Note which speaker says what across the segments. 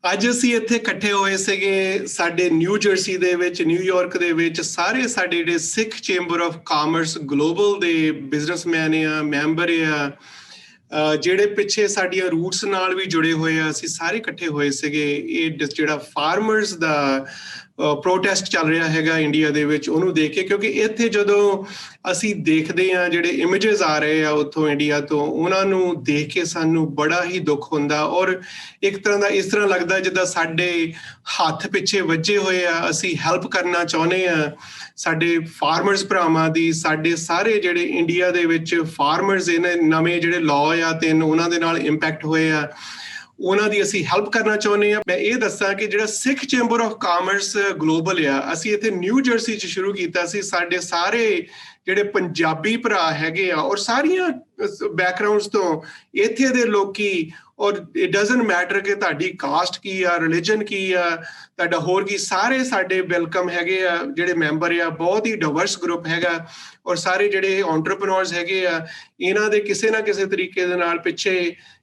Speaker 1: ਅੱਜ ਅਸੀਂ ਇੱਥੇ ਇਕੱਠੇ ਹੋਏ ਸੀਗੇ ਸਾਡੇ ਨਿਊ ਜਰਸੀ ਦੇ ਵਿੱਚ, ਨਿਊਯਾਰਕ ਦੇ ਵਿੱਚ। ਸਾਰੇ ਸਾਡੇ ਜਿਹੜੇ ਸਿੱਖ ਚੇਂਬਰ ਆਫ ਕਾਮਰਸ ਗਲੋਬਲ ਦੇ ਬਿਜ਼ਨਸਮੈਨ ਆ, ਮੈਂਬਰ ਆ, ਜਿਹੜੇ ਪਿੱਛੇ ਸਾਡੀਆਂ ਰੂਟਸ ਨਾਲ ਵੀ ਜੁੜੇ ਹੋਏ ਆ, ਅਸੀਂ ਸਾਰੇ ਇਕੱਠੇ ਹੋਏ ਸੀਗੇ। ਇਹ ਜਿਹੜਾ ਫਾਰਮਰਸ ਦਾ ਪ੍ਰੋਟੈਸਟ ਚੱਲ ਰਿਹਾ ਹੈਗਾ ਇੰਡੀਆ ਦੇ ਵਿੱਚ, ਉਹਨੂੰ ਦੇਖ ਕੇ, ਕਿਉਂਕਿ ਇੱਥੇ ਜਦੋਂ ਅਸੀਂ ਦੇਖਦੇ ਹਾਂ ਜਿਹੜੇ ਇਮੇਜਸ ਆ ਰਹੇ ਆ ਉੱਥੋਂ ਇੰਡੀਆ ਤੋਂ, ਉਹਨਾਂ ਨੂੰ ਦੇਖ ਕੇ ਸਾਨੂੰ ਬੜਾ ਹੀ ਦੁੱਖ ਹੁੰਦਾ। ਔਰ ਇੱਕ ਤਰ੍ਹਾਂ ਦਾ ਇਸ ਤਰ੍ਹਾਂ ਲੱਗਦਾ ਜਿੱਦਾਂ ਸਾਡੇ ਹੱਥ ਪਿੱਛੇ ਵੱਜੇ ਹੋਏ ਆ। ਅਸੀਂ ਹੈਲਪ ਕਰਨਾ ਚਾਹੁੰਦੇ ਆ ਸਾਡੇ ਫਾਰਮਰਸ ਭਰਾਵਾਂ ਦੀ। ਸਾਡੇ ਸਾਰੇ ਜਿਹੜੇ ਇੰਡੀਆ ਦੇ ਵਿੱਚ ਫਾਰਮਰਸ ਇਹਨਾਂ ਨਵੇਂ ਜਿਹੜੇ ਲਾਅ ਆ 3 ਉਹਨਾਂ ਦੇ ਨਾਲ ਇੰਪੈਕਟ ਹੋਏ ਆ, ਉਹਨਾਂ ਦੀ ਅਸੀਂ ਹੈਲਪ ਕਰਨਾ ਚਾਹੁੰਦੇ ਆ। ਮੈਂ ਇਹ ਦੱਸਾਂ ਕਿ ਜਿਹੜਾ ਸਿੱਖ ਚੇਂਬਰ ਆਫ ਕਾਮਰਸ ਗਲੋਬਲ ਆ, ਅਸੀਂ ਇੱਥੇ ਨਿਊ ਜਰਸੀ 'ਚ ਸ਼ੁਰੂ ਕੀਤਾ ਸੀ। ਸਾਡੇ ਸਾਰੇ ਜਿਹੜੇ ਪੰਜਾਬੀ ਭਰਾ ਹੈਗੇ ਆ ਔਰ ਸਾਰੀਆਂ ਬੈਕਗਰਾਊਂਡਸ ਤੋਂ ਇੱਥੇ ਦੇ ਲੋਕੀ, ਔਰ ਇਟ ਡਜ਼ਨਟ ਮੈਟਰ ਕਿ ਤੁਹਾਡੀ ਕਾਸਟ ਕੀ ਆ, ਰਿਲੀਜਨ ਕੀ ਆ, ਤੁਹਾਡਾ ਹੋਰ ਕੀ, ਸਾਰੇ ਸਾਡੇ ਵੈਲਕਮ ਹੈਗੇ ਆ ਜਿਹੜੇ ਮੈਂਬਰ ਆ। ਬਹੁਤ ਹੀ ਡਾਇਵਰਸ ਗਰੁੱਪ ਹੈਗਾ ਔਰ ਸਾਰੇ ਜਿਹੜੇ ਐਂਟਰਪ੍ਰੈਨਿਓਰਸ ਹੈਗੇ ਆ, ਇਹਨਾਂ ਦੇ ਕਿਸੇ ਨਾ ਕਿਸੇ ਤਰੀਕੇ ਦੇ ਨਾਲ ਪਿੱਛੇ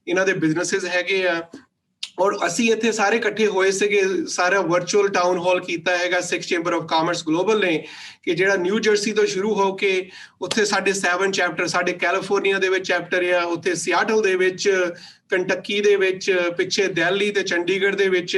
Speaker 1: ਇਹਨਾਂ ਦੇ ਬਿਜ਼ਨੈਸਿਸ ਹੈਗੇ ਆ। ਔਰ ਅਸੀਂ ਇੱਥੇ ਸਾਰੇ ਇਕੱਠੇ ਹੋਏ ਸੀਗੇ। ਸਾਰਾ ਵਰਚੁਅਲ ਟਾਊਨ ਹਾਲ ਕੀਤਾ ਹੈਗਾ ਸਿੱਖ ਚੇਂਬਰ ਆਫ ਕਾਮਰਸ ਗਲੋਬਲ ਨੇ, ਕਿ ਜਿਹੜਾ ਨਿਊ ਜਰਸੀ ਤੋਂ ਸ਼ੁਰੂ ਹੋ ਕੇ ਉੱਥੇ ਸਾਡੇ 7 ਚੈਪਟਰ, ਸਾਡੇ ਕੈਲੀਫੋਰਨੀਆ ਦੇ ਵਿੱਚ ਚੈਪਟਰ ਆ, ਉੱਥੇ ਸਿਆਟਲ ਦੇ ਵਿੱਚ, ਕੰਟਕੀ ਦੇ ਵਿੱਚ, ਪਿੱਛੇ ਦਿੱਲੀ ਤੇ ਚੰਡੀਗੜ੍ਹ ਦੇ ਵਿੱਚ।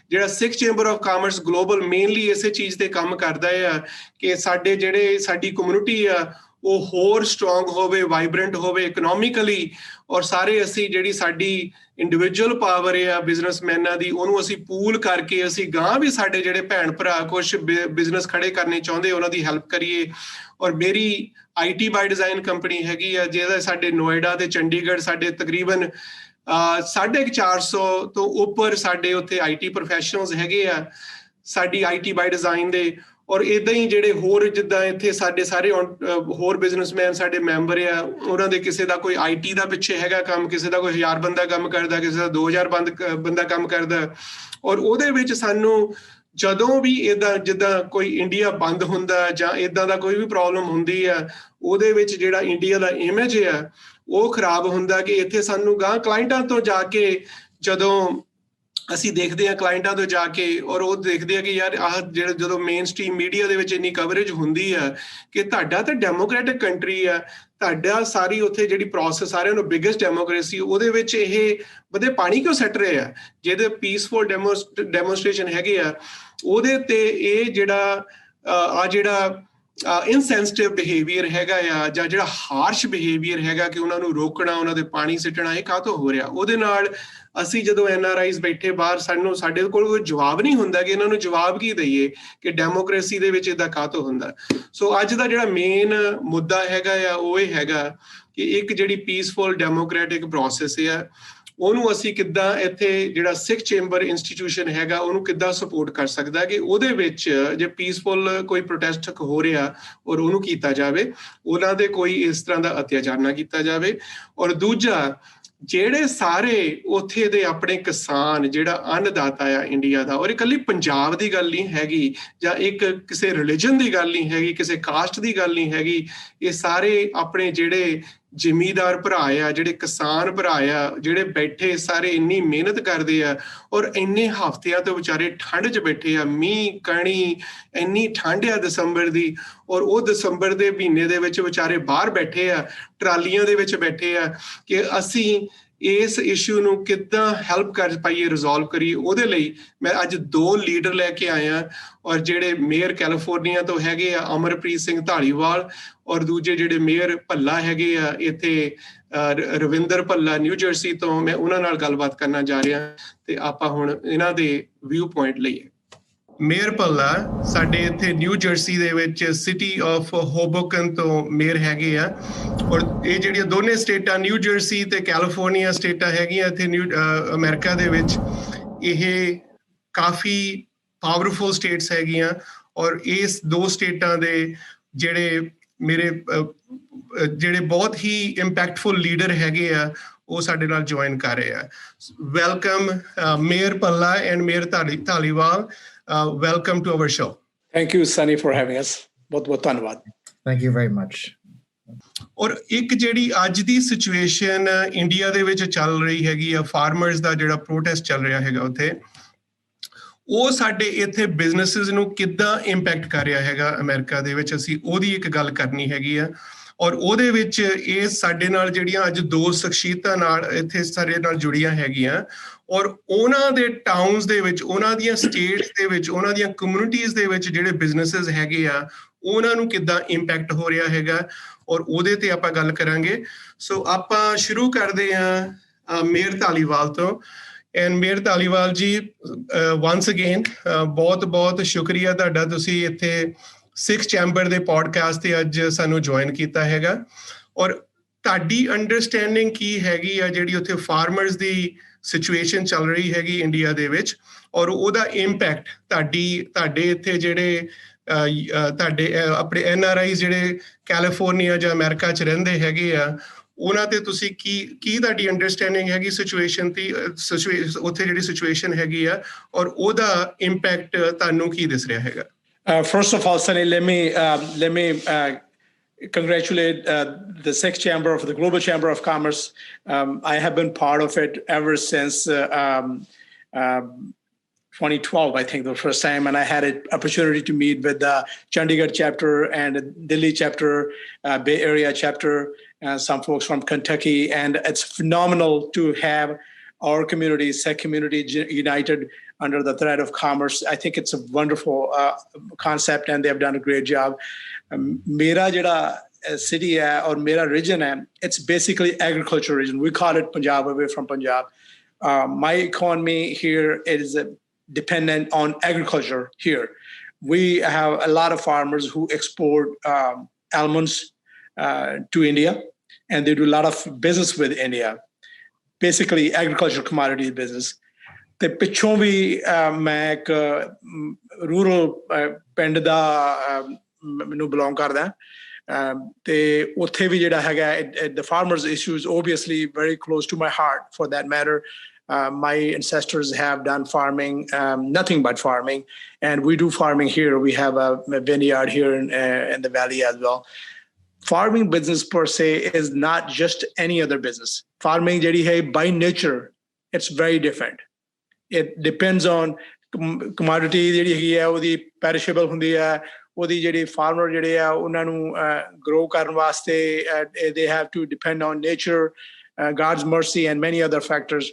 Speaker 1: ਜਿਹੜਾ ਸਿੱਖ chamber of commerce global mainly ਇਸੇ ਚੀਜ਼ ਤੇ ਕੰਮ ਕਰਦਾ ਆ ਕਿ ਸਾਡੇ ਜਿਹੜੇ ਸਾਡੀ ਕਮਿਊਨਿਟੀ ਆ ਉਹ ਹੋਰ ਸਟਰੋਂਗ ਹੋਵੇ, ਵਾਈਬ੍ਰੈਂਟ ਹੋਵੇ ਇਕਨੋਮਿਕਲੀ। ਔਰ ਸਾਰੇ ਅਸੀਂ ਜਿਹੜੀ ਸਾਡੀ ਇੰਡੀਵਿਜੂਅਲ ਪਾਵਰ ਆ ਬਿਜ਼ਨਸਮੈਨਾਂ ਦੀ, ਉਹਨੂੰ ਅਸੀਂ ਪੂਲ ਕਰਕੇ ਅਸੀਂ ਗਾਂ ਵੀ ਸਾਡੇ ਜਿਹੜੇ ਭੈਣ ਭਰਾ ਕੁਛ ਬਿਜ਼ਨਸ ਖੜੇ ਕਰਨੇ ਚਾਹੁੰਦੇ, ਉਹਨਾਂ ਦੀ ਹੈਲਪ ਕਰੀਏ। ਔਰ ਮੇਰੀ IT ਬਾਈ ਡਿਜ਼ਾਈਨ ਕੰਪਨੀ ਹੈਗੀ ਆ, ਜਿਹਦਾ ਸਾਡੇ ਨੋਇਡਾ ਤੇ ਚੰਡੀਗੜ੍ਹ ਸਾਡੇ ਤਕਰੀਬਨ 450 ਤੋਂ ਉੱਪਰ ਸਾਡੇ ਉੱਥੇ IT ਪ੍ਰੋਫੈਸ਼ਨਲਸ ਹੈਗੇ ਆ ਸਾਡੀ IT ਬਾਈ ਡਿਜ਼ਾਈਨ ਦੇ। ਔਰ ਇਦਾਂ ਹੀ ਜਿਹੜੇ ਹੋਰ ਜਿੱਦਾਂ ਇੱਥੇ ਸਾਡੇ ਸਾਰੇ ਹੋਰ ਬਿਜ਼ਨਸਮੈਨ ਸਾਡੇ ਮੈਂਬਰ ਆ, ਉਹਨਾਂ ਦੇ ਕਿਸੇ ਦਾ ਕੋਈ IT ਦਾ ਪਿੱਛੇ ਹੈਗਾ ਕੰਮ, ਕਿਸੇ ਦਾ ਕੋਈ 1000 ਬੰਦਾ ਕੰਮ ਕਰਦਾ, ਕਿਸੇ ਦਾ 2000 ਬੰਦਾ ਕੰਮ ਕਰਦਾ। ਔਰ ਉਹਦੇ ਵਿੱਚ ਸਾਨੂੰ ਜਦੋਂ ਵੀ ਇਦਾਂ ਜਿੱਦਾਂ ਕੋਈ ਇੰਡੀਆ ਬੰਦ ਹੁੰਦਾ ਜਾਂ ਇਦਾਂ ਦਾ ਕੋਈ ਵੀ ਪ੍ਰੋਬਲਮ ਹੁੰਦੀ ਆ, ਉਹਦੇ ਵਿੱਚ ਜਿਹੜਾ ਇੰਡੀਆ ਦਾ ਇਮੇਜ ਆ ਉਹ ਖਰਾਬ ਹੁੰਦਾ। ਕਿ ਇੱਥੇ ਸਾਨੂੰ ਗਾਂ ਕਲਾਇੰਟਾਂ ਤੋਂ ਜਾ ਕੇ ਜਦੋਂ ਅਸੀਂ ਦੇਖਦੇ ਹਾਂ ਕਲਾਇੰਟਾਂ ਤੋਂ ਜਾ ਕੇ, ਔਰ ਉਹ ਦੇਖਦੇ ਆ ਕਿ ਯਾਰ ਆਹ ਜਿਹੜਾ ਜਦੋਂ ਮੇਨ ਸਟ੍ਰੀਮ ਮੀਡੀਆ ਦੇ ਵਿੱਚ ਇੰਨੀ ਕਵਰੇਜ ਹੁੰਦੀ ਆ ਕਿ ਤੁਹਾਡਾ ਤਾਂ ਡੈਮੋਕ੍ਰੈਟਿਕ ਕੰਟਰੀ ਆ, ਤੁਹਾਡਾ ਸਾਰੀ ਉੱਥੇ ਜਿਹੜੀ ਪ੍ਰੋਸੈਸ ਸਾਰਿਆਂ ਨੂੰ ਬਿਗੇਸਟ ਡੈਮੋਕ੍ਰੇਸੀ, ਉਹਦੇ ਵਿੱਚ ਇਹ ਵਧੇ ਪਾਣੀ ਕਿਉਂ ਸੱਟ ਰਹੇ ਆ? ਜਿਹਦੇ ਪੀਸਫੁਲ ਡੈਮੋਨਸਟ੍ਰੇਸ਼ਨ ਹੈਗੇ ਆ, ਉਹਦੇ ਤੇ ਇਹ ਜਿਹੜਾ ਇਨਸੈਂਸਿਟਿਵ ਬਿਹੇਵੀਅਰ ਹੈਗਾ ਆ, ਜਾਂ ਜਿਹੜਾ ਹਾਰਸ਼ ਬਿਹੇਵੀਅਰ ਹੈਗਾ ਕਿ ਉਹਨਾਂ ਨੂੰ ਰੋਕਣਾ, ਉਹਨਾਂ ਦੇ ਪਾਣੀ ਸਿੱਟਣਾ, ਇਹ ਕਾਹਤੋਂ ਹੋ ਰਿਹਾ? ਉਹਦੇ ਨਾਲ ਅਸੀਂ ਜਦੋਂ NRIs ਬੈਠੇ ਬਾਹਰ, ਸਾਡੇ ਕੋਲ ਕੋਈ ਜਵਾਬ ਨਹੀਂ ਹੁੰਦਾ ਕਿ ਇਹਨਾਂ ਨੂੰ ਜਵਾਬ ਕੀ ਦਈਏ ਕਿ ਡੈਮੋਕ੍ਰੇਸੀ ਦੇ ਵਿੱਚ ਇਹਦਾ ਕਾਹਤੋਂ ਹੁੰਦਾ। ਸੋ ਅੱਜ ਦਾ ਜਿਹੜਾ ਮੇਨ ਮੁੱਦਾ ਹੈਗਾ ਆ ਉਹ ਇਹ ਹੈਗਾ ਕਿ ਇੱਕ ਜਿਹੜੀ ਪੀਸਫੁਲ ਡੈਮੋਕ੍ਰੈਟਿਕ ਪ੍ਰੋਸੈਸ ਆ, ਉਹਨੂੰ ਅਸੀਂ ਕਿੱਦਾਂ ਇੱਥੇ ਜਿਹੜਾ ਸਿੱਖ ਚੇਂਬਰ ਇੰਸਟੀਟਿਊਸ਼ਨ ਹੈਗਾ ਉਹਨੂੰ ਕਿੱਦਾਂ ਸਪੋਰਟ ਕਰ ਸਕਦਾ ਕਿ ਉਹਦੇ ਵਿੱਚ ਜੇ ਪੀਸਫੁਲ ਕੋਈ ਪ੍ਰੋਟੈਸਟ ਹੋ ਰਿਹਾ ਔਰ ਉਹਨੂੰ ਕੀਤਾ ਜਾਵੇ, ਉਹਨਾਂ ਦੇ ਕੋਈ ਇਸ ਤਰ੍ਹਾਂ ਦਾ ਅਤਿਆਚਾਰ ਨਾ ਕੀਤਾ ਜਾਵੇ। ਔਰ ਦੂਜਾ, ਜਿਹੜੇ ਸਾਰੇ ਉੱਥੇ ਦੇ ਆਪਣੇ ਕਿਸਾਨ, ਜਿਹੜਾ ਅੰਨਦਾਤਾ ਆ ਇੰਡੀਆ ਦਾ, ਔਰ ਇਕੱਲੀ ਪੰਜਾਬ ਦੀ ਗੱਲ ਨਹੀਂ ਹੈਗੀ ਜਾਂ ਇੱਕ ਕਿਸੇ ਰਿਲੀਜਨ ਦੀ ਗੱਲ ਨਹੀਂ ਹੈਗੀ, ਕਿਸੇ ਕਾਸਟ ਦੀ ਗੱਲ ਨਹੀਂ ਹੈਗੀ, ਇਹ ਸਾਰੇ ਆਪਣੇ ਜਿਹੜੇ ਜ਼ਿਮੀਦਾਰ ਭਰਾ ਆ, ਜਿਹੜੇ ਕਿਸਾਨ ਭਰਾ ਆ, ਜਿਹੜੇ ਬੈਠੇ ਸਾਰੇ ਇੰਨੀ ਮਿਹਨਤ ਕਰਦੇ ਆ ਔਰ ਇੰਨੇ ਹਫ਼ਤਿਆਂ ਤੋਂ ਵਿਚਾਰੇ ਠੰਡ 'ਚ ਬੈਠੇ ਆ, ਮੀਂਹ ਕਣੀ, ਇੰਨੀ ਠੰਡ ਆ ਦਸੰਬਰ ਦੀ, ਔਰ ਉਹ ਦਸੰਬਰ ਦੇ ਮਹੀਨੇ ਦੇ ਵਿੱਚ ਵਿਚਾਰੇ ਬਾਹਰ ਬੈਠੇ ਆ, ਟਰਾਲੀਆਂ ਦੇ ਵਿੱਚ ਬੈਠੇ ਆ ਕਿ ਅਸੀਂ ਇਸ ਇਸ਼ੂ ਨੂੰ ਕਿੱਦਾਂ ਹੈਲਪ ਕਰ ਪਾਈਏ, ਰਿਜ਼ੋਲਵ ਕਰੀਏ। ਉਹਦੇ ਲਈ ਮੈਂ ਅੱਜ 2 ਲੀਡਰ ਲੈ ਕੇ ਆਇਆ, ਔਰ ਜਿਹੜੇ ਮੇਅਰ ਕੈਲੀਫੋਰਨੀਆ ਤੋਂ ਹੈਗੇ ਆ ਅਮਰਪ੍ਰੀਤ ਸਿੰਘ ਧਾਲੀਵਾਲ, ਔਰ ਦੂਜੇ ਜਿਹੜੇ ਮੇਅਰ ਭੱਲਾ ਹੈਗੇ ਆ ਇੱਥੇ ਰਵਿੰਦਰ ਭੱਲਾ ਨਿਊ ਜਰਸੀ ਤੋਂ, ਮੈਂ ਉਹਨਾਂ ਨਾਲ ਗੱਲਬਾਤ ਕਰਨਾ ਜਾ ਰਿਹਾ ਤੇ ਆਪਾਂ ਹੁਣ ਇਹਨਾਂ ਦੇ ਵਿਊ ਪੁਆਇੰਟ ਲਈਏ। ਮੇਅਰ ਭੱਲਾ ਸਾਡੇ ਇੱਥੇ ਨਿਊ ਜਰਸੀ ਦੇ ਵਿੱਚ ਸਿਟੀ ਆਫ ਹੋਬੋਕਨ ਤੋਂ ਮੇਅਰ ਹੈਗੇ ਆ, ਔਰ ਇਹ ਜਿਹੜੀਆਂ ਦੋਨੇ ਸਟੇਟਾਂ ਨਿਊ ਜਰਸੀ ਤੇ ਕੈਲੀਫੋਰਨੀਆ ਸਟੇਟਾਂ ਹੈਗੀਆਂ ਇੱਥੇ ਅਮਰੀਕਾ ਦੇ ਵਿੱਚ, ਇਹ ਕਾਫੀ ਪਾਵਰਫੁਲ ਸਟੇਟਸ ਹੈਗੀਆਂ। ਔਰ ਇਸ 2 ਸਟੇਟਾਂ ਦੇ ਜਿਹੜੇ ਬਹੁਤ ਹੀ ਇੰਪੈਕਟਫੁਲ ਲੀਡਰ ਹੈਗੇ ਆ ਉਹ ਸਾਡੇ ਨਾਲ ਜੁਆਇਨ ਕਰ ਰਹੇ ਆ। Welcome mayor Bhalla and mayor Dhaliwal, welcome to our show.
Speaker 2: Thank you, Sunny, for having us. ਬਹੁਤ ਧੰਨਵਾਦ।
Speaker 3: Thank you very much.
Speaker 1: ਔਰ ਇੱਕ ਜਿਹੜੀ ਅੱਜ ਦੀ ਸਿਚੁਏਸ਼ਨ ਇੰਡੀਆ ਦੇ ਵਿੱਚ ਚੱਲ ਰਹੀ ਹੈਗੀ ਆ, ਫਾਰਮਰਸ ਦਾ ਜਿਹੜਾ ਪ੍ਰੋਟੈਸਟ ਚੱਲ ਰਿਹਾ ਹੈਗਾ ਉੱਥੇ, ਉਹ ਸਾਡੇ ਇੱਥੇ ਬਿਜ਼ਨੈਸਿਸ ਨੂੰ ਕਿੱਦਾਂ ਇੰਪੈਕਟ ਕਰ ਰਿਹਾ ਹੈਗਾ ਅਮਰੀਕਾ ਦੇ ਵਿੱਚ, ਅਸੀਂ ਉਹਦੀ ਇੱਕ ਗੱਲ ਕਰਨੀ ਹੈਗੀ ਆ। ਔਰ ਉਹਦੇ ਵਿੱਚ ਇਹ ਸਾਡੇ ਨਾਲ ਜਿਹੜੀਆਂ ਅੱਜ ਦੋ ਸ਼ਖਸੀਅਤਾਂ ਨਾਲ ਇੱਥੇ ਸਾਡੇ ਨਾਲ ਜੁੜੀਆਂ ਹੈਗੀਆਂ, ਔਰ ਉਹਨਾਂ ਦੇ ਟਾਊਨਸ ਦੇ ਵਿੱਚ, ਉਹਨਾਂ ਦੀਆਂ ਸਟੇਟਸ ਦੇ ਵਿੱਚ, ਉਹਨਾਂ ਦੀਆਂ ਕਮਿਊਨਿਟੀਜ਼ ਦੇ ਵਿੱਚ ਜਿਹੜੇ ਬਿਜ਼ਨੈਸਿਸ ਹੈਗੇ ਆ, ਉਹਨਾਂ ਨੂੰ ਕਿੱਦਾਂ ਇੰਪੈਕਟ ਹੋ ਰਿਹਾ ਹੈਗਾ, ਔਰ ਉਹਦੇ ਤੇ ਆਪਾਂ ਗੱਲ ਕਰਾਂਗੇ। ਸੋ ਆਪਾਂ ਸ਼ੁਰੂ ਕਰਦੇ ਹਾਂ ਮੇਹਰ ਧਾਲੀਵਾਲ ਤੋਂ। ਐਂਡ ਮੇਹਰ ਧਾਲੀਵਾਲ ਜੀ, ਵਾਂਸ ਅਗੇਨ ਬਹੁਤ ਬਹੁਤ ਸ਼ੁਕਰੀਆ ਤੁਹਾਡਾ, ਤੁਸੀਂ ਇੱਥੇ ਸਿੱਖ ਚੈਂਬਰ ਦੇ ਪੋਡਕਾਸਟ ਤੇ ਅੱਜ ਸਾਨੂੰ ਜੁਆਇਨ ਕੀਤਾ ਹੈਗਾ। ਔਰ ਤੁਹਾਡੀ ਅੰਡਰਸਟੈਂਡਿੰਗ ਕੀ ਹੈਗੀ ਆ ਜਿਹੜੀ ਉੱਥੇ ਫਾਰਮਰਸ ਦੀ ਸਿਚੁਏਸ਼ਨ ਚੱਲ ਰਹੀ ਹੈਗੀ ਇੰਡੀਆ ਦੇ ਵਿੱਚ, ਔਰ ਉਹਦਾ ਇੰਪੈਕਟ ਤੁਹਾਡੇ ਇੱਥੇ ਜਿਹੜੇ ਤੁਹਾਡੇ ਆਪਣੇ NRI ਜਿਹੜੇ ਕੈਲੀਫੋਰਨੀਆ ਜਾਂ ਅਮਰੀਕਾ 'ਚ ਰਹਿੰਦੇ ਹੈਗੇ ਆ, ਉਹਨਾਂ ਤੇ ਤੁਸੀਂ ਕੀ ਤੁਹਾਡੀ ਅੰਡਰਸਟੈਂਡਿੰਗ ਹੈਗੀ ਸਿਚੁਏਸ਼ਨ ਦੀ, ਉੱਥੇ ਜਿਹੜੀ ਸਿਚੁਏਸ਼ਨ ਹੈਗੀ ਆ, ਔਰ ਉਹਦਾ ਇੰਪੈਕਟ ਤੁਹਾਨੂੰ ਕੀ ਦਿਸ ਰਿਹਾ ਹੈਗਾ?
Speaker 2: First of all, Sunny, let me congratulate the Sikh Chamber of the Global Chamber of Commerce. I have been part of it ever since 2012, I think, the first time, and I had an opportunity to meet with the Chandigarh chapter and Delhi chapter, Bay Area chapter, some folks from Kentucky, and it's phenomenal to have our community, Sikh community, united under the thread of commerce. I think it's a wonderful concept, and they've done a great job. Mera jada city hai or mera region hai, it's basically agriculture region. We call it Punjab, away from Punjab. My economy here is dependent on agriculture here. We have a lot of farmers who export almonds to India, and they do a lot of business with India. Basically agricultural commodities business. ਤੇ ਪਿੱਛੋਂ ਵੀ ਮੈਂ ਇੱਕ rural ਪਿੰਡ ਦਾ ਮੈਨੂੰ belong ਕਰਦਾ, ਤੇ ਉੱਥੇ ਵੀ ਜਿਹੜਾ ਹੈਗਾ the farmers issues obviously very close to my heart. For that matter, my ancestors have done farming, nothing but farming, and we do farming here. We have a vineyard here in the valley as well. Farming business per se is not just any other business. Farming ਜਿਹੜੀ ਹੈ by nature, it's very different. It depends on commodity ਜਿਹੜੀ ਹੈਗੀ ਆ, ਉਹਦੀ perishable ਹੁੰਦੀ ਆ, ਉਹਦੀ ਜਿਹੜੀ farmer ਜਿਹੜੇ ਆ ਉਹਨਾਂ ਨੂੰ grow ਕਰਨ ਵਾਸਤੇ they have to depend on nature, God's mercy, and many other factors.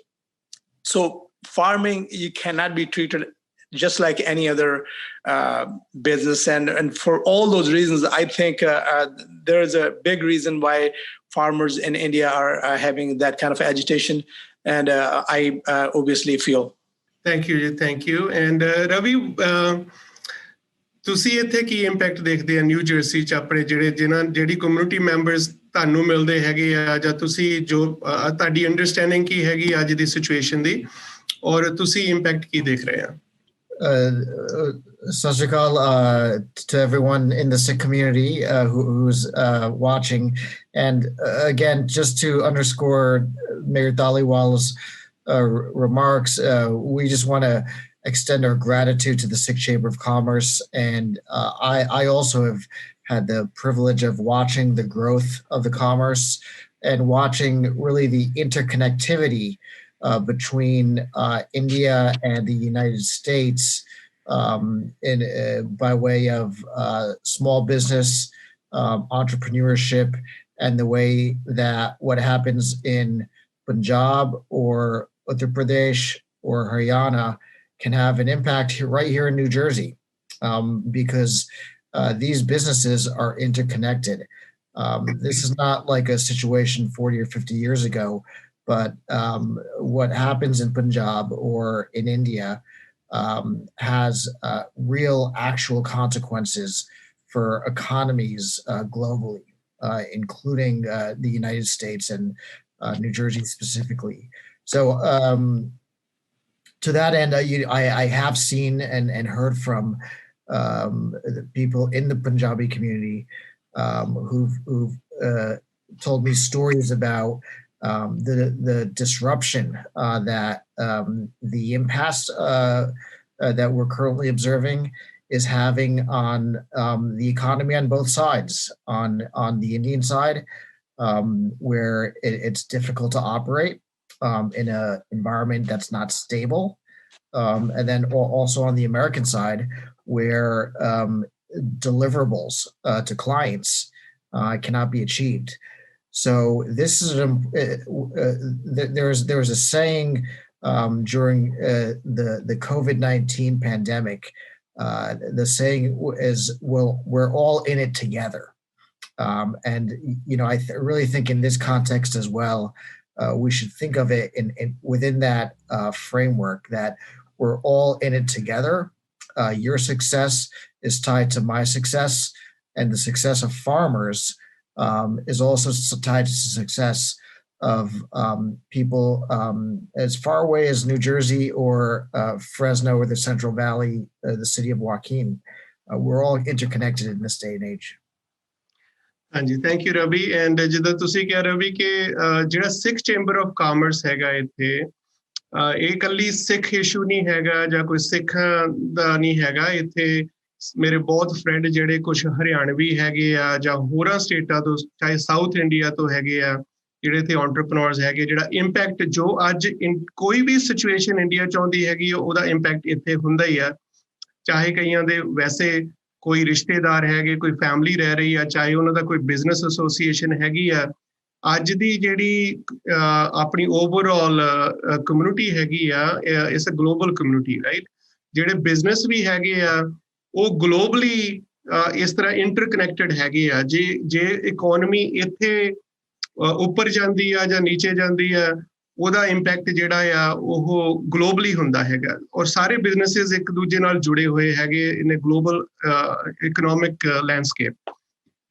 Speaker 2: So farming, you cannot be treated just like any other business, and for all those reasons, I think there is a big reason why farmers in India are having that kind of agitation, and I obviously feel.
Speaker 1: Thank you. And Ravi, ਤੁਸੀਂ ਇੱਥੇ ਕੀ impact ਦੇਖਦੇ ਆ new jersey 'ਚ ਆਪਣੇ ਜਿਹੜੀ community members ਤੁਹਾਨੂੰ ਮਿਲਦੇ ਹੈਗੇ ਆ, ਜਾਂ ਤੁਸੀਂ ਜੋ ਤੁਹਾਡੀ ਅੰਡਰਸਟੈਂਡਿੰਗ ਕੀ ਹੈਗੀ ਅੱਜ ਦੀ ਸਿਚੁਏਸ਼ਨ ਦੀ, ਔਰ ਤੁਸੀਂ ਇੰਪੈਕਟ ਕੀ ਦੇਖ ਰਹੇ ਆ?
Speaker 3: Sat Shri Akal to everyone in the Sikh community who's watching. And again, just to underscore Mayor Dhaliwal's remarks, we just want to extend our gratitude to the Sikh Chamber of Commerce. And I also have had the privilege of watching the growth of the commerce and watching really the interconnectivity between India and the United States by way of small business, entrepreneurship, and the way that what happens in Punjab or Uttar Pradesh or Haryana can have an impact right here in New Jersey, because these businesses are interconnected. This is not like a situation 40 or 50 years ago, but what happens in Punjab or in India has real actual consequences for economies globally, including the United States and New Jersey specifically. So to that end, I have seen and heard from the people in the Punjabi community who've told me stories about the disruption that the impasse that we're currently observing is having on the economy on both sides, on the Indian side, where it's difficult to operate in an environment that's not stable. And then also on the American side, where deliverables to clients cannot be achieved. So this is there was a saying during the COVID-19 pandemic. The saying is, "Well, we're all in it together." And I really think in this context as well, we should think of it in within that framework that we're all in it together. Your success is tied to my success, and the success of farmers is also tied to the success of people as far away as New Jersey or Fresno or the Central Valley, the city of Joaquin. We're all interconnected in this day and age.
Speaker 1: ਹਾਂਜੀ, thank you Ravi. And ਜਿੱਦਾਂ ਤੁਸੀਂ ਕਹਿ ਰਹੇ ਹੋ ਵੀ ਕਿ ਜਿਹੜਾ ਸਿੱਖ chamber of commerce ਹੈਗਾ ਇੱਥੇ, ਇਹ ਇਕੱਲੀ ਸਿੱਖ ਇਸ਼ੂ ਨਹੀਂ ਹੈਗਾ ਜਾਂ ਕੋਈ ਸਿੱਖਾਂ ਦਾ ਨਹੀਂ ਹੈਗਾ। ਇੱਥੇ ਮੇਰੇ ਬਹੁਤ ਫਰੈਂਡ ਜਿਹੜੇ ਕੁਝ ਹਰਿਆਣਵੀ ਹੈਗੇ ਆ ਜਾਂ ਹੋਰਾਂ ਸਟੇਟਾਂ ਤੋਂ, ਚਾਹੇ ਸਾਊਥ ਇੰਡੀਆ ਤੋਂ ਹੈਗੇ ਆ, ਜਿਹੜੇ ਇੱਥੇ ਐਂਟਰਪ੍ਰੈਨਿਓਰਸ ਹੈਗੇ, ਜਿਹੜਾ ਇੰਪੈਕਟ ਜੋ ਅੱਜ ਕੋਈ ਵੀ ਸਿਚੁਏਸ਼ਨ ਇੰਡੀਆ 'ਚ ਆਉਂਦੀ ਹੈਗੀ ਉਹਦਾ ਇੰਪੈਕਟ ਇੱਥੇ ਹੁੰਦਾ ਹੀ ਆ। ਚਾਹੇ ਕਈਆਂ ਦੇ ਵੈਸੇ ਕੋਈ ਰਿਸ਼ਤੇਦਾਰ ਹੈਗੇ, ਕੋਈ ਫੈਮਿਲੀ ਰਹਿ ਰਹੀ ਆ, ਚਾਹੇ ਉਹਨਾਂ ਦਾ ਕੋਈ ਬਿਜ਼ਨਸ ਐਸੋਸੀਏਸ਼ਨ ਹੈਗੀ ਆ। ਅੱਜ ਦੀ ਜਿਹੜੀ ਆਪਣੀ ਓਵਰਆਲ ਕਮਿਊਨਿਟੀ ਹੈਗੀ ਆ, ਇਸ ਅ ਗਲੋਬਲ ਕਮਿਊਨਿਟੀ, ਰਾਈਟ। ਜਿਹੜੇ ਬਿਜ਼ਨਸ ਵੀ ਹੈਗੇ ਆ ਉਹ ਗਲੋਬਲੀ ਇਸ ਤਰ੍ਹਾਂ ਇੰਟਰਕਨੈਕਟਡ ਹੈਗੇ ਆ। ਜੇ ਇਕੋਨਮੀ ਇੱਥੇ ਉੱਪਰ ਜਾਂਦੀ ਆ ਜਾਂ ਨੀਚੇ ਜਾਂਦੀ ਆ, ਉਹਦਾ ਇੰਪੈਕਟ ਜਿਹੜਾ ਆ ਉਹ ਗਲੋਬਲੀ ਹੁੰਦਾ ਹੈਗਾ। ਔਰ ਸਾਰੇ ਬਿਜ਼ਨਸਿਸ ਇੱਕ ਦੂਜੇ ਨਾਲ ਜੁੜੇ ਹੋਏ ਹੈਗੇ ਇਨ ਗਲੋਬਲ ਇਕਨੋਮਿਕ ਲੈਂਡਸਕੇਪ।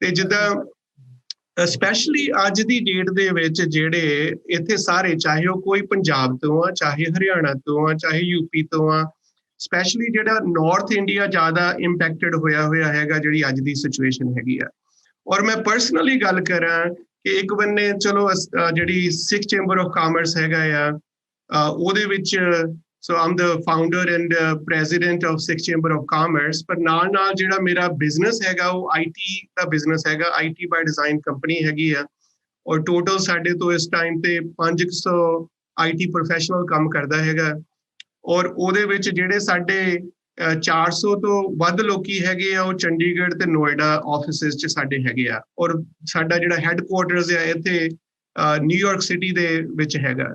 Speaker 1: ਤੇ ਜਿੱਦਾਂ ਸਪੈਸ਼ਲੀ ਅੱਜ ਦੀ ਡੇਟ ਦੇ ਵਿੱਚ ਜਿਹੜੇ ਇੱਥੇ ਸਾਰੇ, ਚਾਹੇ ਉਹ ਕੋਈ ਪੰਜਾਬ ਤੋਂ ਆ, ਚਾਹੇ ਹਰਿਆਣਾ ਤੋਂ ਆ, ਚਾਹੇ ਯੂਪੀ ਤੋਂ ਆ, ਸਪੈਸ਼ਲੀ ਜਿਹੜਾ ਨਾਰਥ ਇੰਡੀਆ ਜ਼ਿਆਦਾ ਇੰਪੈਕਟਡ ਹੋਇਆ ਹੈਗਾ ਜਿਹੜੀ ਅੱਜ ਦੀ ਸਿਚੁਏਸ਼ਨ ਹੈਗੀ ਆ। ਔਰ ਮੈਂ ਪਰਸਨਲੀ ਗੱਲ ਕਰਾਂ ਕਿ ਇੱਕ ਬੰਨੇ ਚਲੋ ਜਿਹੜੀ ਸਿੱਖ ਚੈਂਬਰ ਆਫ ਕਾਮਰਸ ਹੈਗਾ ਆ, ਉਹਦੇ ਵਿੱਚ so am the founder and president of Sikh chamber of commerce, ਪਰ ਨਾਲ ਜਿਹੜਾ ਮੇਰਾ ਬਿਜ਼ਨਸ ਹੈਗਾ ਉਹ IT ਦਾ ਬਿਜ਼ਨਸ ਹੈਗਾ। IT ਬਾਈ ਡਿਜ਼ਾਈਨ ਕੰਪਨੀ ਹੈਗੀ ਆ, ਔਰ ਟੋਟਲ ਸਾਡੇ ਤੋਂ ਇਸ ਟਾਈਮ ਤੇ 500 IT ਪ੍ਰੋਫੈਸ਼ਨਲ ਕੰਮ ਕਰਦਾ ਹੈਗਾ। ਔਰ ਉਹਦੇ ਵਿੱਚ ਜਿਹੜੇ ਸਾਡੇ 400 ਤੋਂ ਵੱਧ ਲੋਕੀ ਹੈਗੇ ਆ ਉਹ ਚੰਡੀਗੜ੍ਹ ਤੇ ਨੋਇਡਾ ਆਫਿਸਿਸ 'ਚ ਸਾਡੇ ਹੈਗੇ ਆ। ਔਰ ਸਾਡਾ ਜਿਹੜਾ ਹੈੱਡਕੁਆਰਟਰਸ ਆ ਇੱਥੇ ਨਿਊਯਾਰਕ ਸਿਟੀ ਦੇ ਵਿੱਚ ਹੈਗਾ।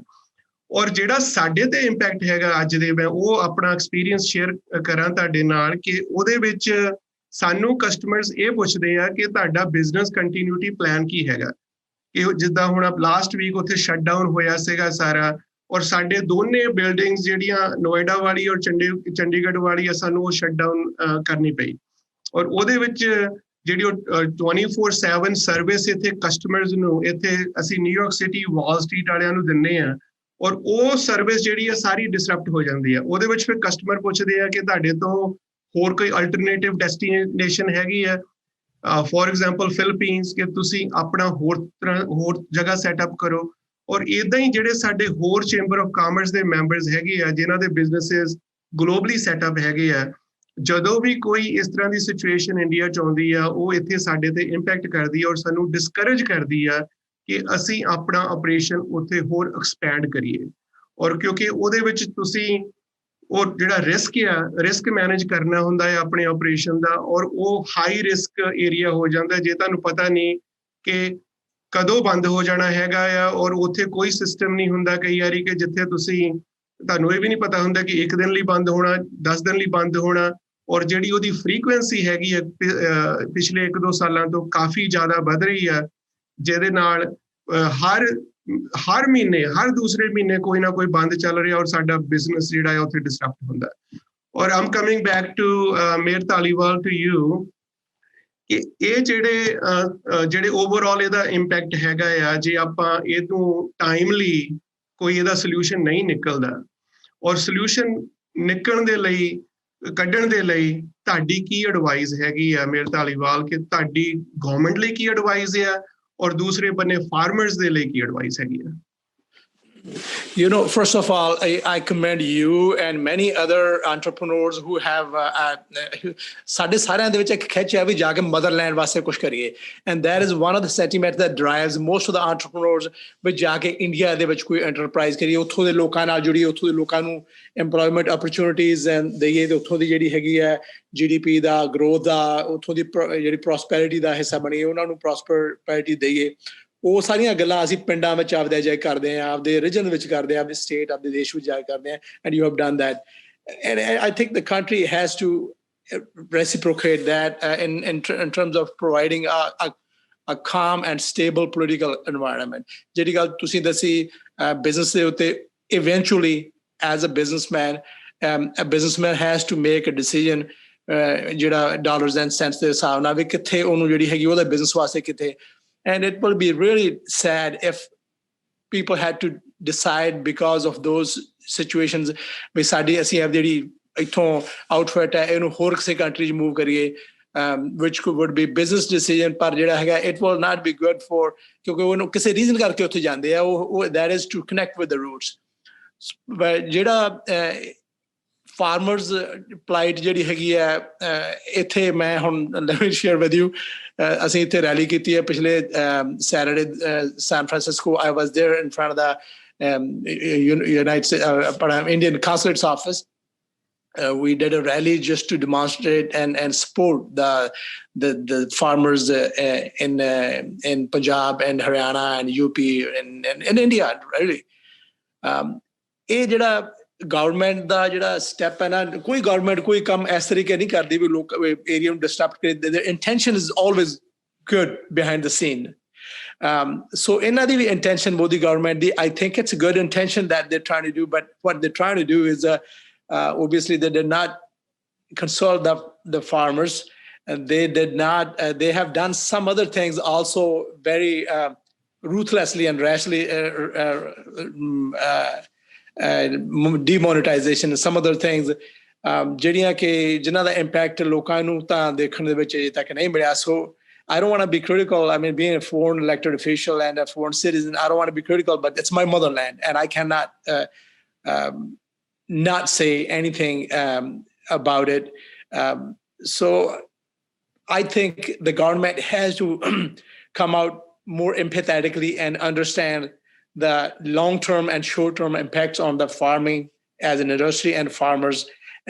Speaker 1: ਔਰ ਜਿਹੜਾ ਸਾਡੇ ਤੇ ਇੰਪੈਕਟ ਹੈਗਾ ਅੱਜ ਦੇ, ਮੈਂ ਉਹ ਆਪਣਾ ਐਕਸਪੀਰੀਅੰਸ ਸ਼ੇਅਰ ਕਰਾਂ ਤੁਹਾਡੇ ਨਾਲ ਕਿ ਉਹਦੇ ਵਿੱਚ ਸਾਨੂੰ ਕਸਟਮਰਸ ਇਹ ਪੁੱਛਦੇ ਆ ਕਿ ਤੁਹਾਡਾ ਬਿਜ਼ਨਸ ਕੰਟੀਨਿਊਟੀ ਪਲਾਨ ਕੀ ਹੈਗਾ। ਕਿ ਜਿੱਦਾਂ ਹੁਣ ਲਾਸਟ ਵੀਕ ਉੱਥੇ ਸ਼ਟਡਾਊਨ ਹੋਇਆ ਸੀਗਾ ਸਾਰਾ, ਔਰ ਸਾਡੇ ਦੋਨੇ ਬਿਲਡਿੰਗਸ ਜਿਹੜੀਆਂ ਨੋਇਡਾ ਵਾਲੀ ਔਰ ਚੰਡੀਗੜ੍ਹ ਵਾਲੀ ਆ, ਸਾਨੂੰ ਉਹ ਸ਼ਟਡਾਊਨ ਕਰਨੀ ਪਈ। ਔਰ ਉਹਦੇ ਵਿੱਚ ਜਿਹੜੀ ਉਹ 24/7 ਸਰਵਿਸ ਇੱਥੇ ਕਸਟਮਰਸ ਨੂੰ ਇੱਥੇ ਅਸੀਂ ਨਿਊਯਾਰਕ ਸਿਟੀ ਵਾਲ ਸਟਰੀਟ ਵਾਲਿਆਂ ਨੂੰ ਦਿੰਦੇ ਆ, ਔਰ ਉਹ ਸਰਵਿਸ ਜਿਹੜੀ ਆ ਸਾਰੀ ਡਿਸਰਪਟ ਹੋ ਜਾਂਦੀ ਆ। ਉਹਦੇ ਵਿੱਚ ਫਿਰ ਕਸਟਮਰ ਪੁੱਛਦੇ ਆ ਕਿ ਤੁਹਾਡੇ ਤੋਂ ਹੋਰ ਕੋਈ ਅਲਟਰਨੇਟਿਵ ਡੈਸਟੀਨੇਸ਼ਨ ਹੈਗੀ ਆ, ਫੋਰ ਐਗਜ਼ਾਮਪਲ ਫਿਲੀਪੀਨਸ, ਕਿ ਤੁਸੀਂ ਆਪਣਾ ਹੋਰ ਜਗ੍ਹਾ ਸੈਟਅਪ ਕਰੋ। ਔਰ ਇੱਦਾਂ ਹੀ ਜਿਹੜੇ ਸਾਡੇ ਹੋਰ ਚੈਂਬਰ ਆਫ ਕਾਮਰਸ ਦੇ ਮੈਂਬਰਸ ਹੈਗੇ ਆ ਜਿਨ੍ਹਾਂ ਦੇ ਬਿਜ਼ਨਸਿਸ ਗਲੋਬਲੀ ਸੈਟਅਪ ਹੈਗੇ ਆ, ਜਦੋਂ ਵੀ ਕੋਈ ਇਸ ਤਰ੍ਹਾਂ ਦੀ ਸਿਚੁਏਸ਼ਨ ਇੰਡੀਆ 'ਚ ਆਉਂਦੀ ਆ ਉਹ ਇੱਥੇ ਸਾਡੇ ਤੇ ਇੰਪੈਕਟ ਕਰਦੀ ਆ ਔਰ ਸਾਨੂੰ ਡਿਸਕਰੇਜ ਕਰਦੀ ਆ ਕਿ ਅਸੀਂ ਆਪਣਾ ਆਪਰੇਸ਼ਨ ਉੱਥੇ ਹੋਰ ਐਕਸਪੈਂਡ ਕਰੀਏ। ਔਰ ਕਿਉਂਕਿ ਉਹਦੇ ਵਿੱਚ ਤੁਸੀਂ ਉਹ ਜਿਹੜਾ ਰਿਸਕ ਮੈਨੇਜ ਕਰਨਾ ਹੁੰਦਾ ਹੈ ਆਪਣੇ ਆਪਰੇਸ਼ਨ ਦਾ, ਔਰ ਉਹ ਹਾਈ ਰਿਸਕ ਏਰੀਆ ਹੋ ਜਾਂਦਾ ਜੇ ਤੁਹਾਨੂੰ ਪਤਾ ਨਹੀਂ ਕਿ ਕਦੋਂ ਬੰਦ ਹੋ ਜਾਣਾ ਹੈਗਾ ਆ। ਔਰ ਉੱਥੇ ਕੋਈ ਸਿਸਟਮ ਨਹੀਂ ਹੁੰਦਾ ਕਈ ਵਾਰੀ ਕਿ ਜਿੱਥੇ ਤੁਹਾਨੂੰ ਇਹ ਵੀ ਨਹੀਂ ਪਤਾ ਹੁੰਦਾ ਕਿ 1 ਦਿਨ ਲਈ ਬੰਦ ਹੋਣਾ, 10 ਦਿਨ ਲਈ ਬੰਦ ਹੋਣਾ। ਔਰ ਜਿਹੜੀ ਉਹਦੀ ਫ੍ਰੀਕੁਐਂਸੀ ਹੈਗੀ ਹੈ ਪਿਛਲੇ 1-2 ਸਾਲਾਂ ਤੋਂ ਕਾਫੀ ਜ਼ਿਆਦਾ ਵੱਧ ਰਹੀ ਆ, ਜਿਹਦੇ ਨਾਲ ਹਰ ਮਹੀਨੇ, ਹਰ ਦੂਸਰੇ ਮਹੀਨੇ ਕੋਈ ਨਾ ਕੋਈ ਬੰਦ ਚੱਲ ਰਿਹਾ ਔਰ ਸਾਡਾ ਬਿਜ਼ਨਸ ਜਿਹੜਾ ਹੈ ਉੱਥੇ ਡਿਸਰਪਟ ਹੁੰਦਾ। ਔਰ ਆਮ ਕਮਿੰਗ ਬੈਕ ਟੂ ਮੇਰ ਧਾਲੀਵਾਲ ਟੂ ਯੂ, ਕਿ ਇਹ ਜਿਹੜੇ ਓਵਰਆਲ ਇਹਦਾ ਇੰਪੈਕਟ ਹੈਗਾ ਆ, ਜੇ ਆਪਾਂ ਇਹਨੂੰ ਟਾਈਮਲੀ ਕੋਈ ਇਹਦਾ ਸੋਲਿਊਸ਼ਨ ਨਹੀਂ ਨਿਕਲਦਾ, ਔਰ ਸੋਲਿਊਸ਼ਨ ਕੱਢਣ ਦੇ ਲਈ ਤੁਹਾਡੀ ਕੀ ਐਡਵਾਈਸ ਹੈਗੀ ਆ ਮੇਰ ਧਾਲੀਵਾਲ, ਕਿ ਤੁਹਾਡੀ ਗਵਰਨਮੈਂਟ ਲਈ ਕੀ ਐਡਵਾਈਸ ਆ ਔਰ ਦੂਸਰੇ ਬੰਨੇ ਫਾਰਮਰਸ ਦੇ ਲਈ ਕੀ ਐਡਵਾਈਸ ਹੈਗੀ ਆ?
Speaker 2: You know, first of all, I commend you and many other entrepreneurs who have ਸਾਡੇ ਸਾਰਿਆਂ ਦੇ ਵਿੱਚ ਇੱਕ ਖਿੱਚ ਹੈ ਵੀ ਜਾ ਕੇ ਮਦਰਲੈਂਡ ਵਾਸਤੇ ਕੁਝ ਕਰੀਏ, and that is one of the sentiments that drives most of the entrepreneurs ਵੀ ਜਾ ਕੇ ਇੰਡੀਆ ਦੇ ਵਿੱਚ ਕੋਈ ਐਂਟਰਪ੍ਰਾਈਜ਼ ਕਰੀਏ, ਉੱਥੋਂ ਦੇ ਲੋਕਾਂ ਨਾਲ ਜੁੜੀਏ, ਉੱਥੋਂ ਦੇ ਲੋਕਾਂ ਨੂੰ employment opportunities ਦੇਈਏ, ਤੇ ਉੱਥੋਂ ਦੀ ਜਿਹੜੀ ਹੈਗੀ ਹੈ GDP ਦਾ growth ਦਾ, ਉੱਥੋਂ ਦੀ ਜਿਹੜੀ prosperity ਦਾ ਹਿੱਸਾ ਬਣੀਏ, ਉਹਨਾਂ ਨੂੰ prosperity ਦੇਈਏ। ਉਹ ਸਾਰੀਆਂ ਗੱਲਾਂ ਅਸੀਂ ਪਿੰਡਾਂ ਵਿੱਚ ਆਪਦੇ ਜਾ ਕਰਦੇ ਹਾਂ, ਆਪਦੇ ਰੀਜਨ ਵਿੱਚ ਕਰਦੇ ਹਾਂ, ਆਪਦੇ ਸਟੇਟ, ਆਪਦੇ ਦੇਸ਼ ਵਿੱਚ ਜਾ ਕਰਦੇ ਹਾਂ, and you have done that. And I think the country has to reciprocate that in terms of providing a calm and stable political environment. ਜਿਹੜੀ ਗੱਲ ਤੁਸੀਂ ਦੱਸੀ business ਦੇ ਉੱਤੇ, eventually as a businessman, a businessman has to make a decision ਜਿਹੜਾ dollars and cents ਦੇ ਹਿਸਾਬ ਨਾਲ ਵੀ ਕਿੱਥੇ ਉਹਨੂੰ ਜਿਹੜੀ ਹੈਗੀ ਉਹਦਾ business ਵਾਸਤੇ ਕਿੱਥੇ। And it will be really sad if people had to decide because of those situations ਵੀ ਸਾਡੀ ਅਸੀਂ ਆਪ ਜਿਹੜੀ ਇੱਥੋਂ ਆਊਟਫਿਟ ਹੈ ਇਹਨੂੰ ਹੋਰ ਕਿਸੇ ਕੰਟਰੀ 'ਚ ਮੂਵ ਕਰੀਏ, which would be business decision, ਪਰ ਜਿਹੜਾ ਹੈਗਾ it will not be good for, ਕਿਉਂਕਿ ਉਹਨੂੰ ਕਿਸੇ ਰੀਜ਼ਨ ਕਰਕੇ ਉੱਥੇ ਜਾਂਦੇ ਆ, ਉਹ that is to connect with the roots. ਜਿਹੜਾ farmers plight ਜਿਹੜੀ ਹੈਗੀ ਹੈ ਇੱਥੇ, ਮੈਂ ਹੁਣ let me share with you, ਅਸੀਂ ਇੱਥੇ ਰੈਲੀ ਕੀਤੀ ਹੈ ਪਿਛਲੇ Saturday, San Francisco. I was there in front of the United States Indian consulate's office. We did a rally just to demonstrate and support the farmers in Punjab and Haryana and UP and India, really. ਇਹ ਜਿਹੜਾ government ਦਾ ਜਿਹੜਾ step ਹੈ ਨਾ, ਕੋਈ government ਕੋਈ ਕੰਮ ਇਸ ਤਰੀਕੇ ਨਹੀਂ ਕਰਦੀ ਵੀ ਲੋਕ ਏਰੀਆ ਨੂੰ ਡਿਸਟਰਬ ਕਰੇ। The intention is always good behind the scene. So ਇਹਨਾਂ ਦੀ ਵੀ intention Modi government the, I think it's a good intention that they're trying to do, but what they're trying to do is obviously they did not consult the farmers, and they did not they have done some other things also very ruthlessly and rashly, demonetization and some other things, ਜਿਹੜੀਆਂ ਕਿ ਜਿਨ੍ਹਾਂ ਦਾ impact ਲੋਕਾਂ ਨੂੰ ਤਾਂ ਦੇਖਣ ਦੇ ਵਿੱਚ ਅਜੇ ਤੱਕ ਨਹੀਂ ਮਿਲਿਆ। So I don't want to be critical. I mean, being a foreign elected official and a foreign citizen, I don't want to be critical, but it's my motherland, and I cannot not say anything about it. So I think the government has to come out more empathetically and understand the long-term and short-term impacts on the farming as an industry and farmers. I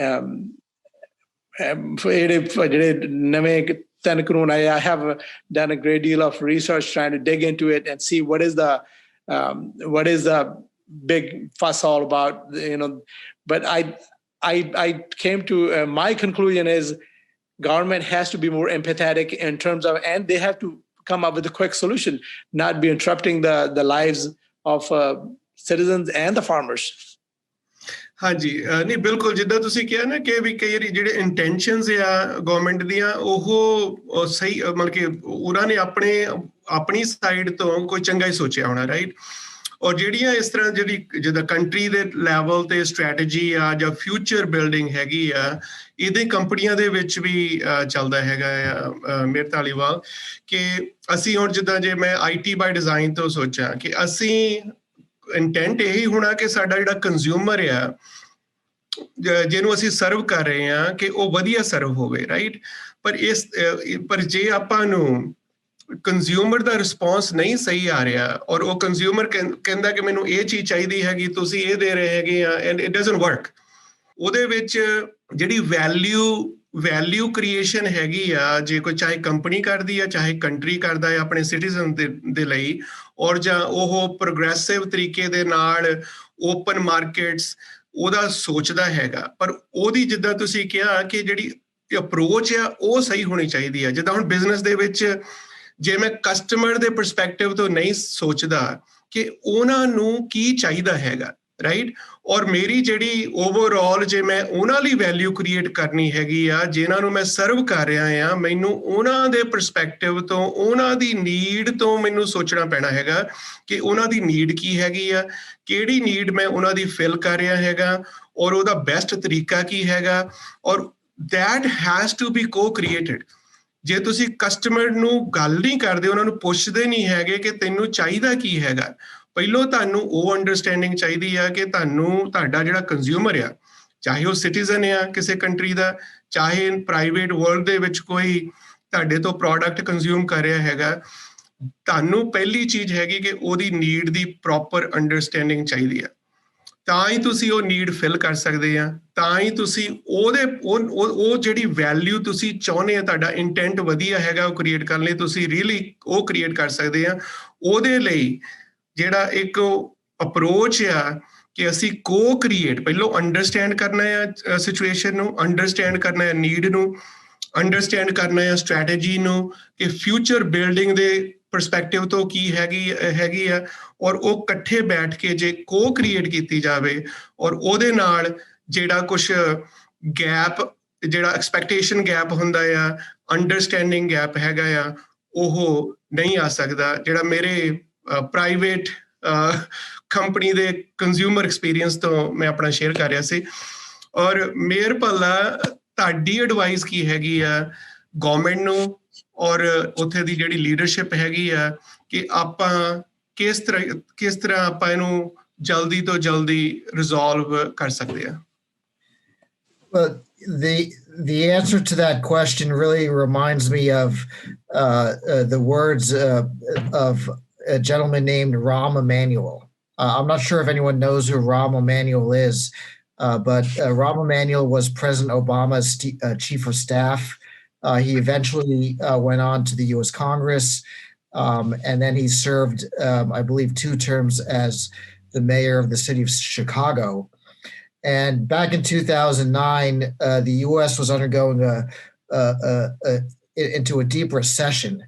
Speaker 2: have done a great deal of research trying to dig into it and see what is the big fuss all about, you know. But I came to my conclusion is government has to be more empathetic in terms of, and they have to come up with a quick solution, not be interrupting the lives of citizens and the farmers.
Speaker 1: ਹਾਂਜੀ, ਨਹੀਂ ਬਿਲਕੁਲ ਜਿੱਦਾਂ ਤੁਸੀਂ ਕਿਹਾ ਨਾ ਕਿ ਵੀ ਕਈ ਵਾਰੀ ਜਿਹੜੇ ਇੰਟੈਂਸ਼ਨਸ ਆ ਗਵਰਨਮੈਂਟ ਦੀਆਂ ਉਹ ਸਹੀ, ਮਤਲਬ ਕਿ ਉਹਨਾਂ ਨੇ ਆਪਣੀ ਸਾਈਡ ਤੋਂ ਕੋਈ ਚੰਗਾ ਹੀ ਸੋਚਿਆ ਹੋਣਾ, ਰਾਈਟ। ਔਰ ਜਿਹੜੀਆਂ ਇਸ ਤਰ੍ਹਾਂ ਜਿਹੜੀ ਜਿੱਦਾਂ ਕੰਟਰੀ ਦੇ ਲੈਵਲ ਤੇ ਸਟ੍ਰੈਟਜੀ ਆ ਜਾਂ ਫਿਊਚਰ ਬਿਲਡਿੰਗ ਹੈਗੀ ਆ, ਇਹਦੇ ਕੰਪਨੀਆਂ ਦੇ ਵਿੱਚ ਵੀ ਚੱਲਦਾ ਹੈਗਾ ਆ ਮੇਰੇ ਧਾਲੀਵਾਲ, ਕਿ ਅਸੀਂ ਹੁਣ ਜਿੱਦਾਂ ਜੇ ਮੈਂ IT ਬਾਈ ਡਿਜ਼ਾਈਨ ਤੋਂ ਸੋਚਾਂ ਕਿ ਅਸੀਂ ਇੰਟੈਂਟ ਇਹੀ ਹੋਣਾ ਕਿ ਸਾਡਾ ਜਿਹੜਾ ਕੰਜ਼ਿਊਮਰ ਆ ਜਿਹਨੂੰ ਅਸੀਂ ਸਰਵ ਕਰ ਰਹੇ ਹਾਂ ਕਿ ਉਹ ਵਧੀਆ ਸਰਵ ਹੋਵੇ, ਰਾਈਟ। ਪਰ ਜੇ ਆਪਾਂ ਨੂੰ ਕੰਜ਼ਿਊਮਰ ਦਾ ਰਿਸਪੌਂਸ ਨਹੀਂ ਸਹੀ ਆ ਰਿਹਾ ਔਰ ਉਹ ਕੰਜ਼ਿਊਮਰ ਕਹਿੰਦਾ ਕਿ ਮੈਨੂੰ ਇਹ ਚੀਜ਼ ਚਾਹੀਦੀ ਹੈਗੀ, ਤੁਸੀਂ ਇਹ ਦੇ ਰਹੇ ਹੈਗੇ ਆ, ਐਂਡ ਇਟ ਡਜ਼ਨਟ ਵਰਕ, ਉਹਦੇ ਵਿੱਚ ਜਿਹੜੀ ਵੈਲਿਊ ਕ੍ਰੀਏਸ਼ਨ ਹੈਗੀ ਆ, ਜੇ ਕੋਈ ਚਾਹੇ ਕੰਪਨੀ ਕਰਦੀ ਆ ਚਾਹੇ ਕੰਟਰੀ ਕਰਦਾ ਹੈ ਆਪਣੇ ਸਿਟੀਜ਼ਨ ਦੇ ਲਈ, ਔਰ ਜਾਂ ਉਹ ਪ੍ਰੋਗਰੈਸਿਵ ਤਰੀਕੇ ਦੇ ਨਾਲ ਓਪਨ ਮਾਰਕੀਟਸ ਉਹਦਾ ਸੋਚਦਾ ਹੈਗਾ, ਪਰ ਉਹਦੀ ਜਿੱਦਾਂ ਤੁਸੀਂ ਕਿਹਾ ਕਿ ਜਿਹੜੀ ਅਪਰੋਚ ਆ ਉਹ ਸਹੀ ਹੋਣੀ ਚਾਹੀਦੀ ਆ। ਜਿੱਦਾਂ ਹੁਣ ਬਿਜ਼ਨਸ ਦੇ ਵਿੱਚ ਜੇ ਮੈਂ ਕਸਟਮਰ ਦੇ ਪਰਸਪੈਕਟਿਵ ਤੋਂ ਨਹੀਂ ਸੋਚਦਾ ਕਿ ਉਹਨਾਂ ਨੂੰ ਕੀ ਚਾਹੀਦਾ ਹੈਗਾ, ਰਾਈਟ, ਔਰ ਮੇਰੀ ਜਿਹੜੀ ਓਵਰਆਲ ਜੇ ਮੈਂ ਉਹਨਾਂ ਲਈ ਵੈਲਿਊ ਕ੍ਰੀਏਟ ਕਰਨੀ ਹੈਗੀ ਆ, ਜਿਨ੍ਹਾਂ ਨੂੰ ਮੈਂ ਸਰਵ ਕਰ ਰਿਹਾ ਆ, ਮੈਨੂੰ ਉਹਨਾਂ ਦੇ ਪਰਸਪੈਕਟਿਵ ਤੋਂ ਉਹਨਾਂ ਦੀ ਨੀਡ ਤੋਂ ਮੈਨੂੰ ਸੋਚਣਾ ਪੈਣਾ ਹੈਗਾ ਕਿ ਉਹਨਾਂ ਦੀ ਨੀਡ ਕੀ ਹੈਗੀ ਆ, ਕਿਹੜੀ ਨੀਡ ਮੈਂ ਉਹਨਾਂ ਦੀ ਫਿਲ ਕਰ ਰਿਹਾ ਹੈਗਾ, ਔਰ ਉਹਦਾ ਬੈਸਟ ਤਰੀਕਾ ਕੀ ਹੈਗਾ, ਔਰ that has to be co-created. ਜੇ ਤੁਸੀਂ ਕਸਟਮਰ ਨੂੰ ਗੱਲ ਨਹੀਂ ਕਰਦੇ, ਉਹਨਾਂ ਨੂੰ ਪੁੱਛਦੇ ਨਹੀਂ ਹੈਗੇ ਕਿ ਤੈਨੂੰ ਚਾਹੀਦਾ ਕੀ ਹੈਗਾ, ਪਹਿਲੋਂ ਤੁਹਾਨੂੰ ਉਹ ਅੰਡਰਸਟੈਂਡਿੰਗ ਚਾਹੀਦੀ ਆ ਕਿ ਤੁਹਾਨੂੰ ਤੁਹਾਡਾ ਜਿਹੜਾ ਕੰਜ਼ਿਊਮਰ ਆ, ਚਾਹੇ ਉਹ ਸਿਟੀਜ਼ਨ ਆ ਕਿਸੇ ਕੰਟਰੀ ਦਾ, ਚਾਹੇ ਪ੍ਰਾਈਵੇਟ ਵਰਲਡ ਦੇ ਵਿੱਚ ਕੋਈ ਤੁਹਾਡੇ ਤੋਂ ਪ੍ਰੋਡਕਟ ਕੰਜ਼ਿਊਮ ਕਰ ਰਿਹਾ ਹੈਗਾ, ਤੁਹਾਨੂੰ ਪਹਿਲੀ ਚੀਜ਼ ਹੈਗੀ ਕਿ ਉਹਦੀ ਨੀਡ ਦੀ ਪ੍ਰੋਪਰ ਅੰਡਰਸਟੈਂਡਿੰਗ ਚਾਹੀਦੀ ਆ। ਤਾਂ ਹੀ ਤੁਸੀਂ ਉਹ ਨੀਡ ਫਿਲ ਕਰ ਸਕਦੇ ਆ, ਤਾਂ ਹੀ ਤੁਸੀਂ ਉਹ ਜਿਹੜੀ ਵੈਲਿਊ ਤੁਸੀਂ ਚਾਹੁੰਦੇ ਆ, ਤੁਹਾਡਾ ਇੰਟੈਂਟ ਵਧੀਆ ਹੈਗਾ ਉਹ ਕ੍ਰੀਏਟ ਕਰਨ ਲਈ, ਤੁਸੀਂ ਰੀਅਲੀ ਉਹ ਕ੍ਰੀਏਟ ਕਰ ਸਕਦੇ ਆ। ਉਹਦੇ ਲਈ ਜਿਹੜਾ ਇੱਕ ਅਪਰੋਚ ਆ ਕਿ ਅਸੀਂ ਕ੍ਰੀਏਟ, ਪਹਿਲਾਂ ਅੰਡਰਸਟੈਂਡ ਕਰਨਾ ਆ ਸਿਚੁਏਸ਼ਨ ਨੂੰ, ਅੰਡਰਸਟੈਂਡ ਕਰਨਾ ਆ ਨੀਡ ਨੂੰ, ਅੰਡਰਸਟੈਂਡ ਕਰਨਾ ਆ ਸਟ੍ਰੈਟਜੀ ਨੂੰ ਕਿ ਫਿਊਚਰ ਬਿਲਡਿੰਗ ਦੇ ਪਰਸਪੈਕਟਿਵ ਤੋਂ ਕੀ ਹੈਗੀ ਆ, ਔਰ ਉਹ ਇਕੱਠੇ ਬੈਠ ਕੇ ਜੇ ਕ੍ਰੀਏਟ ਕੀਤੀ ਜਾਵੇ, ਔਰ ਉਹਦੇ ਨਾਲ ਜਿਹੜਾ ਕੁਛ ਗੈਪ, ਜਿਹੜਾ ਐਕਸਪੈਕਟੇਸ਼ਨ ਗੈਪ ਹੁੰਦਾ ਆ, ਅੰਡਰਸਟੈਂਡਿੰਗ ਗੈਪ ਹੈਗਾ ਆ, ਉਹ ਨਹੀਂ ਆ ਸਕਦਾ। ਜਿਹੜਾ ਮੇਰੇ ਪ੍ਰਾਈਵੇਟ ਕੰਪਨੀ ਦੇ ਕੰਜ਼ਿਊਮਰ ਐਕਸਪੀਰੀਅੰਸ ਤੋਂ ਮੈਂ ਆਪਣਾ ਸ਼ੇਅਰ ਕਰ ਰਿਹਾ ਸੀ। ਔਰ ਮੇਅਰ ਭੱਲਾ, ਤੁਹਾਡੀ ਐਡਵਾਈਸ ਕੀ ਹੈਗੀ ਆ ਗਵਰਨਮੈਂਟ ਨੂੰ ਔਰ ਉੱਥੇ ਦੀ ਜਿਹੜੀ ਲੀਡਰਸ਼ਿਪ ਹੈਗੀ ਆ ਕਿ ਆਪਾਂ ਕਿਸ ਤਰ੍ਹਾਂ ਆਪਾਂ ਇਹਨੂੰ ਜਲਦੀ ਤੋਂ ਜਲਦੀ ਰਿਜ਼ੋਲਵ ਕਰ ਸਕਦੇ ਆ?
Speaker 3: Well, the answer to that question really reminds me of the words of a gentleman named Rahm Emanuel. I'm not sure if anyone knows who Rahm Emanuel is, but Rahm Emanuel was President Obama's chief of staff. He eventually went on to the U.S. Congress, and then he served, I believe, 2 terms as the mayor of the city of Chicago. And back in 2009, the U.S. was undergoing into a deep recession.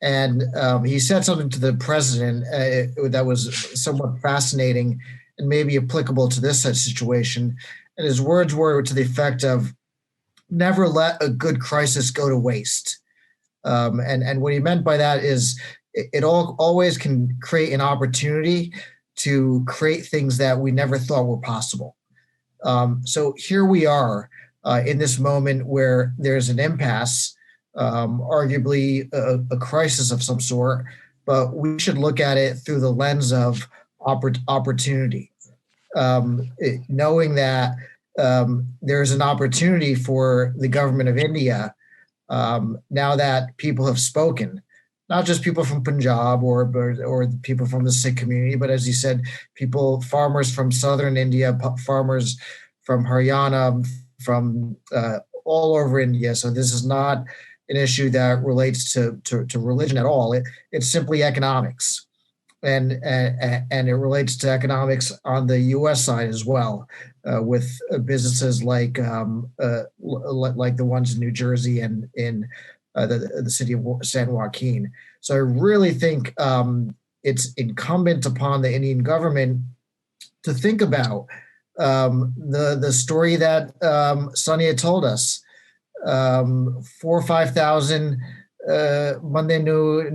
Speaker 3: And he said something to the president that was somewhat fascinating and maybe applicable to this situation. And his words were to the effect of, never let a good crisis go to waste. And what he meant by that is it always can create an opportunity to create things that we never thought were possible. So here we are in this moment where there's an impasse, arguably a crisis of some sort, but we should look at it through the lens of opportunity, knowing that there's an opportunity for the government of India, now that people have spoken, not just people from Punjab or people from the Sikh community, but as you said, farmers from southern India, farmers from Haryana, from all over India. So this is not an issue that relates to religion at all. It's simply economics. And it relates to economics on the U.S. side as well, with businesses like the ones in New Jersey and in the city of San Joaquin. So I really think it's incumbent upon the Indian government to think about the story that Sonia told us. 4,000 or 5,000 Mande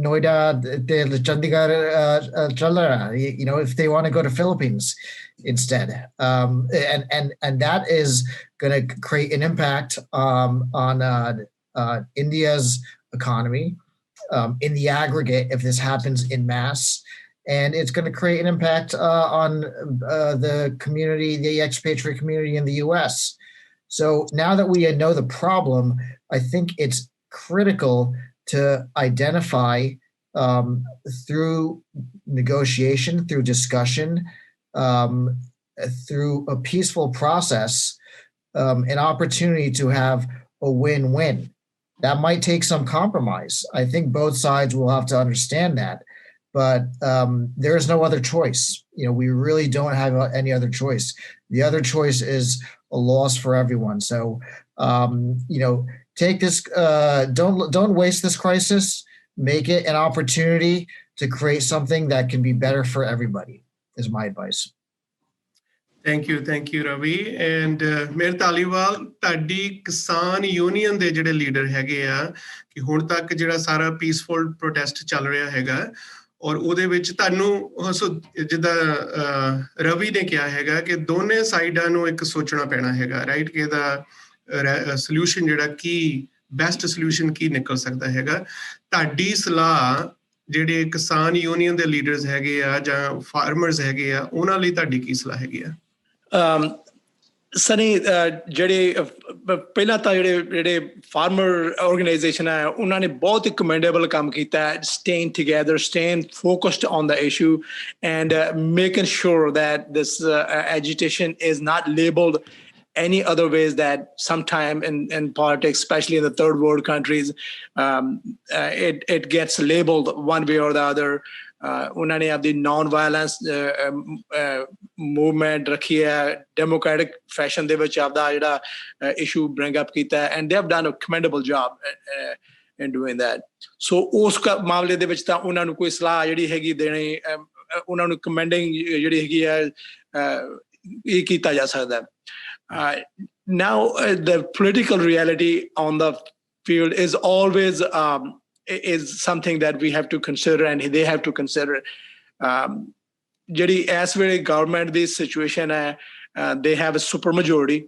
Speaker 3: Noida de Chandigarh Chalra, if they want to go to Philippines instead. And that is going to create an impact on India's economy in the aggregate if this happens in mass. And it's going to create an impact on the community, the expatriate community in the U.S. So now that we know the problem, I think it's critical to identify through negotiation, through discussion, through a peaceful process, an opportunity to have a win-win. That might take some compromise. I think both sides will have to understand that. But there is no other choice. We really don't have any other choice. The other choice is a loss for everyone. So, take this. Don't waste this crisis. Make it an opportunity to create something that can be better for everybody. Is my advice.
Speaker 1: Thank you, Ravi. And Mayor Dhaliwal, ਤੁਹਾਡੀ ਕਿਸਾਨ union ਦੇ ਜਿਹੜੇ leader ਹੈਗੇ ਆ ਕਿ ਹੁਣ ਤੱਕ ਜਿਹੜਾ ਸਾਰਾ ਪੀਸਫੁਲ ਪ੍ਰੋਟੈਸਟ ਚੱਲ ਰਿਹਾ ਹੈਗਾ, ਔਰ ਉਹਦੇ ਵਿੱਚ ਤੁਹਾਨੂੰ ਜਿੱਦਾਂ ਰਵੀ ਨੇ ਕਿਹਾ ਹੈਗਾ ਕਿ ਦੋਨੇ ਸਾਈਡਾਂ ਨੂੰ ਇੱਕ ਸੋਚਣਾ ਪੈਣਾ ਹੈਗਾ, ਰਾਈਟ, ਕਿ ਇਹਦਾ ਸੋਲਿਊਸ਼ਨ ਜਿਹੜਾ ਕੀ ਬੈਸਟ ਸੋਲਿਊਸ਼ਨ ਕੀ ਨਿਕਲ ਸਕਦਾ ਹੈਗਾ। ਤੁਹਾਡੀ ਸਲਾਹ ਜਿਹੜੇ ਕਿਸਾਨ ਯੂਨੀਅਨ ਦੇ ਲੀਡਰਸ ਹੈਗੇ ਆ ਜਾਂ ਫਾਰਮਰਸ ਹੈਗੇ ਆ, ਉਹਨਾਂ ਲਈ ਤੁਹਾਡੀ ਕੀ ਸਲਾਹ ਹੈਗੀ ਆ?
Speaker 2: ਸਨੀ, ਜਿਹੜੇ ਪਹਿਲਾਂ ਤਾਂ ਜਿਹੜੇ ਫਾਰਮਰ ਆਰਗੇਨਾਈਜੇਸ਼ਨ ਹੈ ਉਹਨਾਂ ਨੇ ਬਹੁਤ ਹੀ ਕਮੈਂਡੇਬਲ ਕੰਮ ਕੀਤਾ ਹੈ, staying together, staying focused on the issue and making sure that this agitation is not labeled any other ways that sometime in politics, especially in the third world countries, it gets labeled one way or the other. ਉਹਨਾਂ ਨੇ ਆਪਦੀ naan violence movement ਰੱਖੀ ਹੈ, democratic fashion ਦੇ ਵਿੱਚ ਆਪਦਾ ਜਿਹੜਾ issue bring up ਕੀਤਾ ਹੈ, and they have done a commendable job in doing that. So ਉਸ ਮਾਮਲੇ ਦੇ ਵਿੱਚ ਤਾਂ ਉਹਨਾਂ ਨੂੰ ਕੋਈ ਸਲਾਹ ਜਿਹੜੀ ਹੈਗੀ ਦੇਣੀ, ਉਹਨਾਂ ਨੂੰ ਕਮੈਂਡਿੰਗ ਜਿਹੜੀ ਹੈਗੀ ਹੈ ਇਹ ਕੀਤਾ ਜਾ ਸਕਦਾ ਹੈ। Now, the political reality on the field is always is something that we have to consider and they have to consider. ਜਿਹੜੀ ਇਸ ਵੇਲੇ government ਦੀ situation ਹੈ, they have a super majority.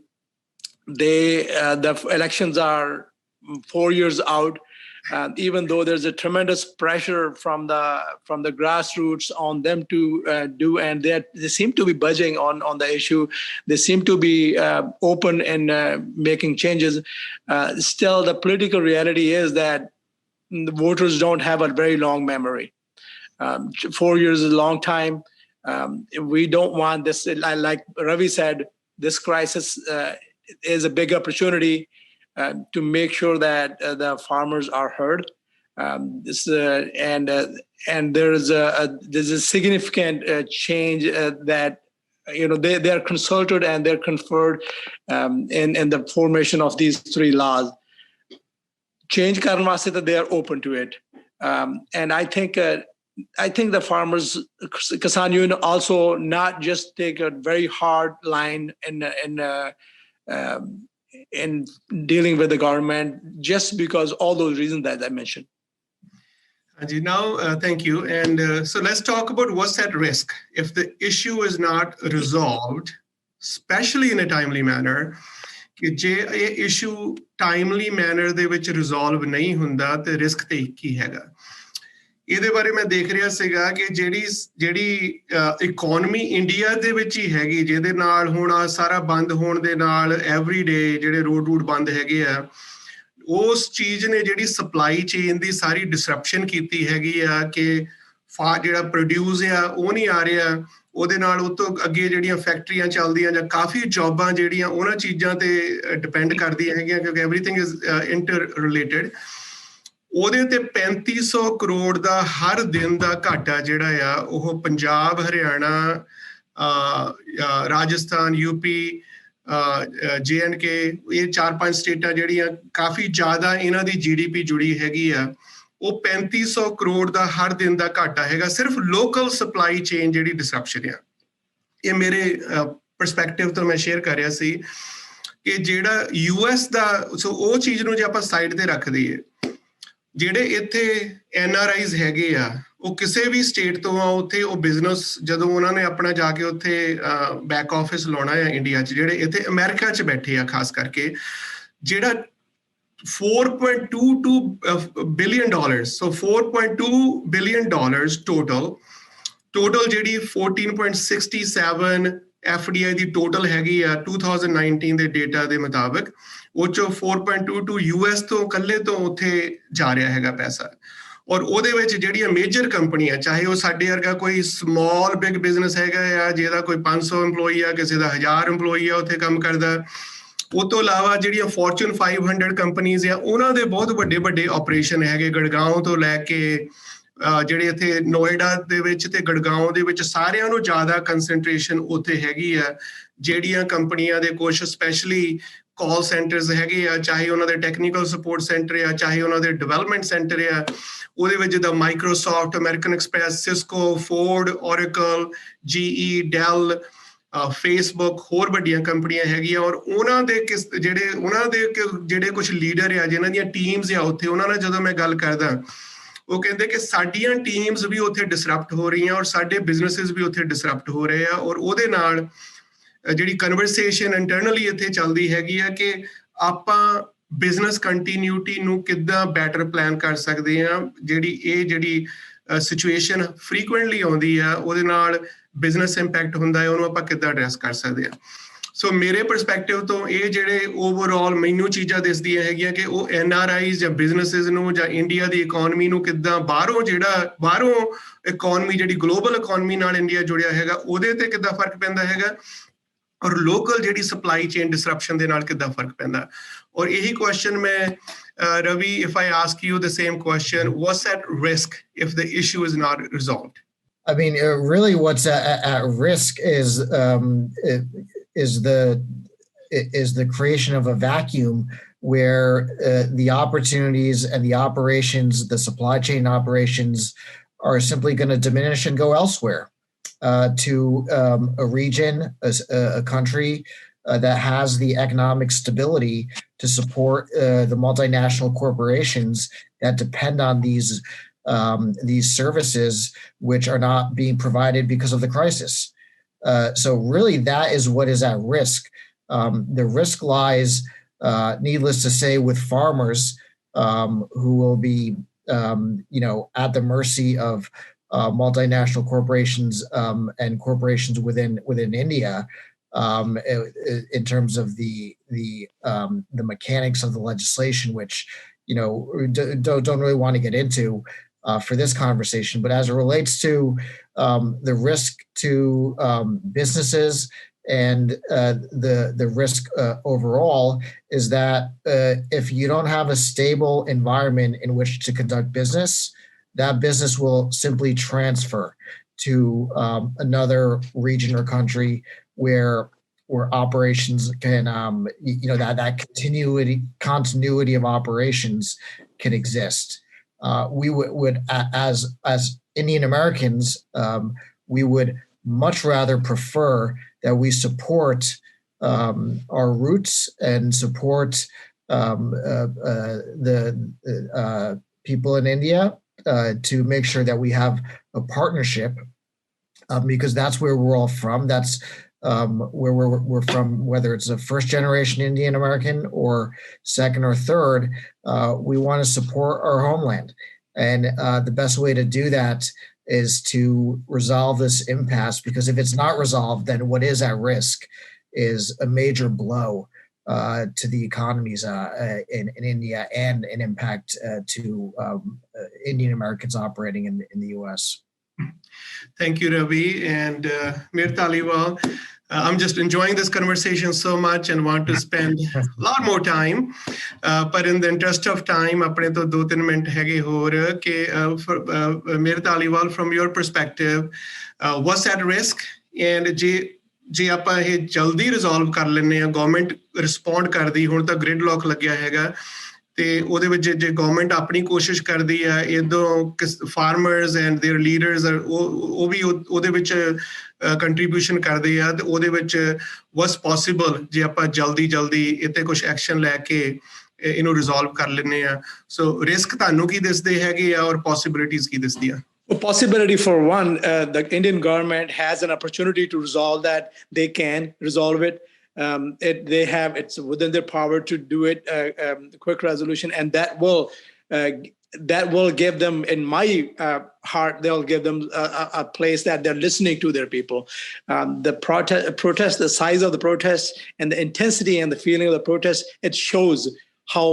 Speaker 2: The elections are 4 years out. Even though there's a tremendous pressure from the grassroots on them to do, and they seem to be budging on the issue. They seem to be open and making changes. Still, the political reality is that the voters don't have a very long memory. 4 years is a long time. We don't want this, like Ravi said, this crisis is a big opportunity to make sure that the farmers are heard. And there's a significant change that they are consulted and they're conferred in the formation of these 3 laws. Change karan vaste that they are open to it, and I think the farmers Kisan Union also not just take a very hard line in dealing with the government just because all those reasons that I mentioned.
Speaker 1: Now, thank you. And so let's talk about what's at risk. If the issue is not resolved, especially in a timely manner, ਕਿ ਜੇ ਇਹ issue timely manner ਦੇ ਵਿੱਚ resolve ਨਹੀਂ ਹੁੰਦਾ ਤੇ risk ਤੇ ਕੀ ਹੈਗਾ? ਇਹਦੇ ਬਾਰੇ ਮੈਂ ਦੇਖ ਰਿਹਾ ਸੀਗਾ ਕਿ ਜਿਹੜੀ ਇਕਨੋਮੀ ਇੰਡੀਆ ਦੇ ਵਿੱਚ ਹੀ ਹੈਗੀ, ਜਿਹਦੇ ਨਾਲ ਹੁਣ ਸਾਰਾ ਬੰਦ ਹੋਣ ਦੇ ਨਾਲ ਐਵਰੀਡੇ ਜਿਹੜੇ ਰੋਡ ਬੰਦ ਹੈਗੇ ਆ, ਉਸ ਚੀਜ਼ ਨੇ ਜਿਹੜੀ ਸਪਲਾਈ ਚੇਨ ਦੀ ਸਾਰੀ ਡਿਸਰਪਸ਼ਨ ਕੀਤੀ ਹੈਗੀ ਆ ਕਿ ਜਿਹੜਾ ਪ੍ਰੋਡਿਊਸ ਆ ਉਹ ਨਹੀਂ ਆ ਰਿਹਾ, ਉਹਦੇ ਨਾਲ ਉਹ ਤੋਂ ਅੱਗੇ ਜਿਹੜੀਆਂ ਫੈਕਟਰੀਆਂ ਚੱਲਦੀਆਂ ਜਾਂ ਕਾਫੀ ਜੌਬਾਂ ਜਿਹੜੀਆਂ ਉਹਨਾਂ ਚੀਜ਼ਾਂ ਤੇ ਡਿਪੈਂਡ ਕਰਦੀਆਂ ਹੈਗੀਆਂ ਕਿਉਂਕਿ ਐਵਰੀਥਿੰਗ ਇਜ਼ ਇੰਟਰ ਰਿਲੇਟਡ। ਉਹਦੇ ਤੇ 3500 ਕਰੋੜ ਦਾ ਹਰ ਦਿਨ ਦਾ ਘਾਟਾ ਜਿਹੜਾ ਆ ਉਹ ਪੰਜਾਬ, ਹਰਿਆਣਾ, ਰਾਜਸਥਾਨ, ਯੂਪੀ, JNK, ਇਹ 4-5 ਸਟੇਟਾਂ ਜਿਹੜੀਆਂ ਕਾਫੀ ਜ਼ਿਆਦਾ ਇਹਨਾਂ ਦੀ GDP ਜੁੜੀ ਹੈਗੀ ਆ, ਉਹ 3500 ਕਰੋੜ ਦਾ ਹਰ ਦਿਨ ਦਾ ਘਾਟਾ ਹੈਗਾ ਸਿਰਫ ਲੋਕਲ ਸਪਲਾਈ ਚੇਨ ਜਿਹੜੀ ਡਿਸਰਪਸ਼ਨ ਆ। ਇਹ ਮੇਰੇ ਪਰਸਪੈਕਟਿਵ ਤੋਂ ਮੈਂ ਸ਼ੇਅਰ ਕਰ ਰਿਹਾ ਸੀ ਕਿ ਜਿਹੜਾ US ਦਾ, ਸੋ ਉਹ ਚੀਜ਼ ਨੂੰ ਜੇ ਆਪਾਂ ਸਾਈਡ ਤੇ ਰੱਖ ਦਈਏ, ਜਿਹੜੇ ਇੱਥੇ NRIs ਹੈਗੇ ਆ ਉਹ ਕਿਸੇ ਵੀ ਸਟੇਟ ਤੋਂ ਆ, ਉੱਥੇ ਉਹ ਬਿਜ਼ਨਸ ਜਦੋਂ ਉਹਨਾਂ ਨੇ ਆਪਣਾ ਜਾ ਕੇ ਉੱਥੇ ਬੈਕ ਆਫਿਸ ਲਾਉਣਾ ਆ ਇੰਡੀਆ 'ਚ, ਜਿਹੜੇ ਇੱਥੇ ਅਮਰੀਕਾ 'ਚ ਬੈਠੇ ਆ ਖਾਸ ਕਰਕੇ, ਜਿਹੜਾ $4.22 billion, so $4.2 billion total ਜਿਹੜੀ 14.67 FDI ਦੀ ਟੋਟਲ ਹੈਗੀ ਆ 2019 ਦੇ ਡੇਟਾ ਦੇ ਮੁਤਾਬਕ, ਉਹ ਚੋਂ 4.22 US ਤੋਂ ਇਕੱਲੇ ਤੋਂ ਉੱਥੇ ਜਾ ਰਿਹਾ ਹੈਗਾ ਪੈਸਾ। ਔਰ ਉਹਦੇ ਵਿੱਚ ਜਿਹੜੀਆਂ ਮੇਜਰ ਕੰਪਨੀਆਂ, ਚਾਹੇ ਉਹ ਸਾਡੇ ਵਰਗਾ ਕੋਈ ਸਮਾਲ ਬਿਗ ਬਿਜ਼ਨਸ ਹੈਗਾ ਆ ਜਿਹਦਾ ਕੋਈ 500 EMPLOYE ਆ, ਕਿਸੇ ਦਾ 1000 EMPLOYE ਆ ਉੱਥੇ ਕੰਮ ਕਰਦਾ, ਉਹ ਤੋਂ ਇਲਾਵਾ ਜਿਹੜੀਆਂ Fortune 500 ਕੰਪਨੀਜ਼ ਆ ਉਹਨਾਂ ਦੇ ਬਹੁਤ ਵੱਡੇ ਆਪਰੇਸ਼ਨ ਹੈਗੇ, ਗੜਗਾਉਂ ਤੋਂ ਲੈ ਕੇ ਜਿਹੜੇ ਇੱਥੇ ਨੋਇਡਾ ਦੇ ਵਿੱਚ ਤੇ ਗੜਗਾਉਂ ਦੇ ਵਿੱਚ ਸਾਰਿਆਂ ਨੂੰ ਜ਼ਿਆਦਾ ਕੰਸੈਂਟਰੇਸ਼ਨ ਉੱਥੇ ਹੈਗੀ ਆ। ਜਿਹੜੀਆਂ ਕੰਪਨੀਆਂ ਦੇ ਕੁਛ ਸਪੈਸ਼ਲੀ ਕਾਲ ਸੈਂਟਰਸ ਹੈਗੇ ਆ, ਚਾਹੇ ਉਹਨਾਂ ਦੇ ਟੈਕਨੀਕਲ ਸਪੋਰਟ ਸੈਂਟਰ ਆ, ਚਾਹੇ ਉਹਨਾਂ ਦੇ ਡਿਵੈਲਪਮੈਂਟ ਸੈਂਟਰ ਆ, ਉਹਦੇ ਵਿੱਚ ਜਿੱਦਾਂ Microsoft, American Express, Cisco, Ford, Oracle, GE, Dell, Facebook, ਹੋਰ ਵੱਡੀਆਂ ਕੰਪਨੀਆਂ ਹੈਗੀਆਂ। ਔਰ ਉਹਨਾਂ ਦੇ ਜਿਹੜੇ ਕੁਛ ਲੀਡਰ ਆ ਜਿਨ੍ਹਾਂ ਦੀਆਂ ਟੀਮਸ ਆ ਉੱਥੇ, ਉਹਨਾਂ ਨਾਲ ਜਦੋਂ ਮੈਂ ਗੱਲ ਕਰਦਾ ਉਹ ਕਹਿੰਦੇ ਕਿ ਸਾਡੀਆਂ ਟੀਮਸ ਵੀ ਉੱਥੇ ਡਿਸਰਪਟ ਹੋ ਰਹੀਆਂ ਔਰ ਸਾਡੇ ਬਿਜ਼ਨਸਿਸ ਵੀ ਉੱਥੇ ਡਿਸਰਪਟ ਹੋ ਰਹੇ ਆ। ਔਰ ਉਹਦੇ ਨਾਲ ਜਿਹੜੀ ਕਨਵਰਸੇਸ਼ਨ ਇੰਟਰਨਲੀ ਇੱਥੇ ਚੱਲਦੀ ਹੈਗੀ ਆ ਕਿ ਆਪਾਂ ਬਿਜ਼ਨਸ ਕੰਟੀਨਿਊਟੀ ਨੂੰ ਕਿੱਦਾਂ ਬੈਟਰ ਪਲਾਨ ਕਰ ਸਕਦੇ ਆ, ਜਿਹੜੀ ਸਿਚੁਏਸ਼ਨ ਫ੍ਰੀਕੁਐਂਟਲੀ ਆਉਂਦੀ ਆ ਉਹਦੇ ਨਾਲ ਬਿਜ਼ਨਸ ਇੰਪੈਕਟ ਹੁੰਦਾ ਹੈ, ਉਹਨੂੰ ਆਪਾਂ ਕਿੱਦਾਂ ਐਡਰੈਸ ਕਰ ਸਕਦੇ ਆ। ਸੋ ਮੇਰੇ ਪਰਸਪੈਕਟਿਵ ਤੋਂ ਇਹ ਜਿਹੜੇ ਓਵਰਆਲ ਮੈਨੂੰ ਚੀਜ਼ਾਂ ਦਿਸਦੀਆਂ ਹੈਗੀਆਂ ਕਿ ਉਹ NRIs ਜਾਂ ਬਿਜ਼ਨਸਿਸ ਨੂੰ ਜਾਂ ਇੰਡੀਆ ਦੀ ਇਕਨੋਮੀ ਨੂੰ ਕਿੱਦਾਂ ਬਾਹਰੋਂ ਇਕਨੋਮੀ ਜਿਹੜੀ ਗਲੋਬਲ ਇਕਨੋਮੀ ਨਾਲ ਇੰਡੀਆ ਜੁੜਿਆ ਹੈਗਾ ਉਹਦੇ ਤੇ ਕਿੱਦਾਂ ਫਰਕ ਪੈਂਦਾ ਹੈਗਾ, ਔਰ ਲੋਕਲ ਜਿਹੜੀ ਸਪਲਾਈ ਚੇਨ ਡਿਸਰਪਸ਼ਨ ਦੇ ਨਾਲ ਕਿੱਦਾਂ ਫਰਕ ਪੈਂਦਾ। ਔਰ ਇਹੀ ਕੁਐਸਚਨ ਮੈਂ Ravi, if I ask you the same question, what's at risk if the issue is not resolved?
Speaker 3: I mean, really, what's at risk is the creation of a vacuum where the opportunities and the operations, the supply chain operations, are simply going to diminish and go elsewhere to a region, a country that has the economic stability to support the multinational corporations that depend on these services, which are not being provided because of the crisis. So really, that is what is at risk. The risk lies, needless to say, with farmers who will be, at the mercy of multinational corporations and corporations within India. In terms of the mechanics of the legislation, which don't really want to get into for this conversation, but as it relates to the risk to businesses and the risk overall is that if you don't have a stable environment in which to conduct business, that business will simply transfer to another region or country where operations can, that continuity of operations can exist. We would as Indian Americans, we would much rather prefer that we support our roots and support the people in India to make sure that we have a partnership, because that's where we're all from. That's where we're from, whether it's a first generation Indian American or second or third. We want to support our homeland. And the best way to do that is to resolve this impasse, because if it's not resolved, then what is at risk is a major blow to the economies in India and an impact to Indian Americans operating in the U.S.
Speaker 1: Thank you, Ravi. And Mir Dhaliwal, I'm just enjoying this conversation so much and want to spend a lot more time. But in the interest of time, apne to 2-3 minute hege hor ke Mir Dhaliwal, from your perspective, what's at risk? And ਜੇ ਆਪਾਂ ਇਹ ਜਲਦੀ resolve ਕਰ ਲੈਂਦੇ ਆ, government respond ਕਰਦੀ, ਹੁਣ ਤਾਂ ਗ੍ਰਿਡ ਲੋਕ ਲੱਗਿਆ ਹੈਗਾ, ਤੇ ਉਹਦੇ ਵਿੱਚ ਜੇ ਗਵਰਨਮੈਂਟ ਆਪਣੀ ਕੋਸ਼ਿਸ਼ ਕਰਦੀ ਆ, ਇਦੋਂ ਫਾਰਮਰਸ ਐਂਡ देयर ਲੀਡਰਸ ਉਹ ਵੀ ਉਹਦੇ ਵਿੱਚ ਕੰਟਰੀਬਿਊਸ਼ਨ ਕਰਦੇ ਆ, ਤੇ ਉਹਦੇ ਵਿੱਚ ਵਾਟਸ ਪੋਸੀਬਲ ਜੇ ਆਪਾਂ ਜਲਦੀ ਇੱਥੇ ਕੁਝ ਐਕਸ਼ਨ ਲੈ ਕੇ ਇਹਨੂੰ ਰਿਜ਼ੋਲਵ ਕਰ ਲੈਂਦੇ ਆ। ਸੋ ਰਿਸਕ ਤੁਹਾਨੂੰ ਕੀ ਦਿਸਦੇ ਹੈਗੇ ਆ ਔਰ possibilities Ki ਦਿਸਦੀਆਂ?
Speaker 2: A possibility for one, the Indian government has an opportunity to resolve that. They can resolve it. It's within their power to do it, quick resolution, and that will give them, in my heart, they'll give them a place that they're listening to their people. The protest, the size of the protest and the intensity and the feeling of the protest, it shows how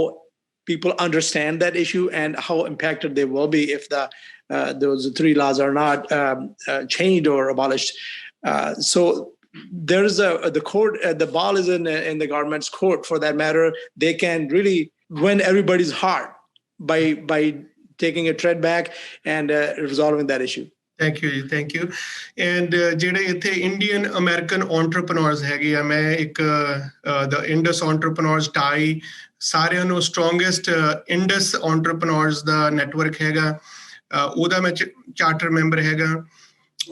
Speaker 2: people understand that issue and how impacted they will be if those 3 laws are not changed or abolished. So there's the court, the ball is in the government's court, for that matter. They can really win everybody's heart by taking a tread back and resolving that issue.
Speaker 1: Thank you. And ਜਿਹੜੇ ਇੱਥੇ Indian American ਐਂਟਰਪ੍ਰੈਨਿਓਰਸ ਹੈਗੇ ਆ, ਮੈਂ ਇੱਕ the Indus Entrepreneurs tie, ਸਾਰਿਆਂ ਨੂੰ strongest Indus ਐਂਟਰਪ੍ਰੈਨਿਓਰਸ ਦਾ network ਹੈਗਾ, ਉਹਦਾ ਮੈਂ ਚਾਰਟਰ ਮੈਂਬਰ ਹੈਗਾ।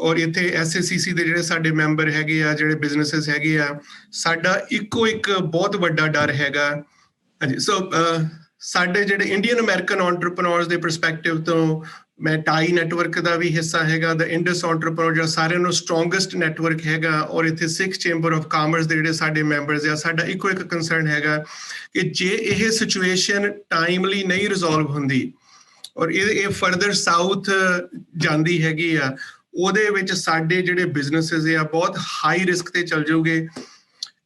Speaker 1: ਔਰ ਇੱਥੇ SACC ਦੇ ਜਿਹੜੇ ਸਾਡੇ ਮੈਂਬਰ ਹੈਗੇ ਆ, ਜਿਹੜੇ ਬਿਜ਼ਨੈਸਿਸ ਹੈਗੇ ਆ, ਸਾਡਾ ਇੱਕੋ ਇੱਕ ਬਹੁਤ ਵੱਡਾ ਡਰ ਹੈਗਾ। ਹਾਂਜੀ, ਸੋ ਸਾਡੇ ਜਿਹੜੇ ਇੰਡੀਅਨ ਅਮਰੀਕਨ ਐਂਟਰਪ੍ਰੈਨਿਓਰਸ ਦੇ ਪਰਸਪੈਕਟਿਵ ਤੋਂ ਮੈਂ ਟਾਈ ਨੈਟਵਰਕ ਦਾ ਵੀ ਹਿੱਸਾ ਹੈਗਾ, ਦਾ ਇੰਡਸ ਐਂਟਰਪ੍ਰੈਨਿਓਰ ਜਿਹੜਾ ਸਾਰਿਆਂ ਨੂੰ ਸਟਰੋਂਗੈਸਟ ਨੈਟਵਰਕ ਹੈਗਾ, ਔਰ ਇੱਥੇ ਸਿੱਖ ਚੈਂਬਰ ਆਫ ਕਾਮਰਸ ਦੇ ਜਿਹੜੇ ਸਾਡੇ ਮੈਂਬਰਸ ਆ, ਸਾਡਾ ਇੱਕੋ ਇੱਕ ਕੰਸਰਨ ਹੈਗਾ ਕਿ ਜੇ ਇਹ ਸਿਚੁਏਸ਼ਨ ਟਾਈਮਲੀ ਨਹੀਂ ਰਿਜ਼ੋਲਵ ਹੁੰਦੀ, ਔਰ ਇਹ ਫਰਦਰ ਸਾਊਥ ਜਾਂਦੀ ਹੈਗੀ ਆ, ਉਹਦੇ ਵਿੱਚ ਸਾਡੇ ਜਿਹੜੇ ਬਿਜ਼ਨਸਿਸ ਆ ਬਹੁਤ ਹਾਈ ਰਿਸਕ ਤੇ ਚੱਲ ਜਾਊਗੇ,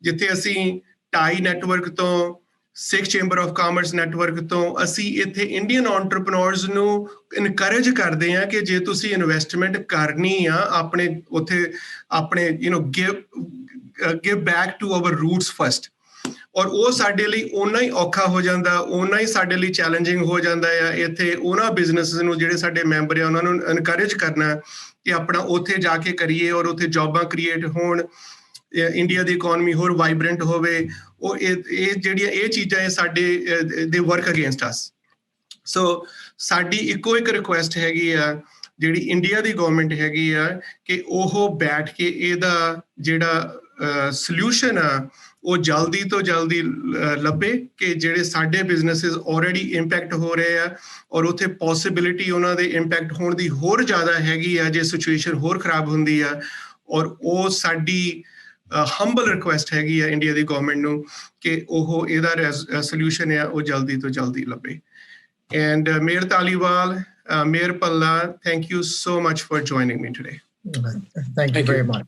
Speaker 1: ਜਿੱਥੇ ਅਸੀਂ ਟਾਈ ਨੈਟਵਰਕ ਤੋਂ, ਸਿੱਖ ਚੈਂਬਰ ਆਫ ਕਾਮਰਸ ਨੈਟਵਰਕ ਤੋਂ ਅਸੀਂ ਇੱਥੇ ਇੰਡੀਅਨ ਐਂਟਰਪ੍ਰੈਨਿਓਰਸ ਨੂੰ ਇਨਕਰੇਜ ਕਰਦੇ ਹਾਂ ਕਿ ਜੇ ਤੁਸੀਂ ਇਨਵੈਸਟਮੈਂਟ ਕਰਨੀ ਆ ਆਪਣੇ ਉੱਥੇ ਆਪਣੇ give back to our roots first। ਔਰ ਉਹ ਸਾਡੇ ਲਈ ਓਨਾ ਹੀ ਔਖਾ ਹੋ ਜਾਂਦਾ, ਓਨਾ ਹੀ ਸਾਡੇ ਲਈ ਚੈਲੰਜਿੰਗ ਹੋ ਜਾਂਦਾ ਆ ਇੱਥੇ ਉਹਨਾਂ ਬਿਜ਼ਨਸਿਸ ਨੂੰ ਜਿਹੜੇ ਸਾਡੇ ਮੈਂਬਰ ਆ ਉਹਨਾਂ ਨੂੰ ਇਨਕਰੇਜ ਕਰਨਾ ਕਿ ਆਪਣਾ ਉੱਥੇ ਜਾ ਕੇ ਕਰੀਏ ਔਰ ਉੱਥੇ ਜੌਬਾਂ ਕ੍ਰੀਏਟ ਹੋਣ, ਇੰਡੀਆ ਦੀ ਇਕਨੋਮੀ ਹੋਰ ਵਾਈਬ੍ਰੈਂਟ ਹੋਵੇ। ਉਹ ਇਹ ਜਿਹੜੀਆਂ ਇਹ ਚੀਜ਼ਾਂ ਇਹ ਸਾਡੇ ਦੇ ਵਰਕ ਅਗੇਂਸਟ ਅਸ। ਸੋ ਸਾਡੀ ਇੱਕੋ ਇੱਕ ਰਿਕੁਐਸਟ ਹੈਗੀ ਆ ਜਿਹੜੀ ਇੰਡੀਆ ਦੀ ਗਵਰਨਮੈਂਟ ਹੈਗੀ ਆ ਕਿ ਉਹ ਬੈਠ ਕੇ ਇਹਦਾ ਜਿਹੜਾ ਸੋਲਿਊਸ਼ਨ ਆ ਉਹ ਜਲਦੀ ਤੋਂ ਜਲਦੀ ਲੱਭੇ ਕਿ ਜਿਹੜੇ ਸਾਡੇ ਬਿਜ਼ਨਸਿਸ ਆਲਰੇਡੀ ਇੰਪੈਕਟ ਹੋ ਰਹੇ ਆ ਔਰ ਉੱਥੇ ਪੋਸੀਬਿਲਿਟੀ ਉਹਨਾਂ ਦੇ ਇੰਪੈਕਟ ਹੋਣ ਦੀ ਹੋਰ ਜ਼ਿਆਦਾ ਹੈਗੀ ਆ ਜੇ ਸਿਚੁਏਸ਼ਨ ਹੋਰ ਖਰਾਬ ਹੁੰਦੀ ਆ। ਔਰ ਉਹ ਸਾਡੀ ਹੰਬਲ ਰਿਕੁਐਸਟ ਹੈਗੀ ਆ ਇੰਡੀਆ ਦੀ ਗਵਰਨਮੈਂਟ ਨੂੰ ਕਿ ਉਹ ਇਹਦਾ ਸੋਲਿਊਸ਼ਨ ਆ ਉਹ ਜਲਦੀ ਤੋਂ ਜਲਦੀ ਲੱਭੇ। And mayor Dhaliwal, Mayor Bhalla, thank you so much for joining me today.
Speaker 3: Thank you very much.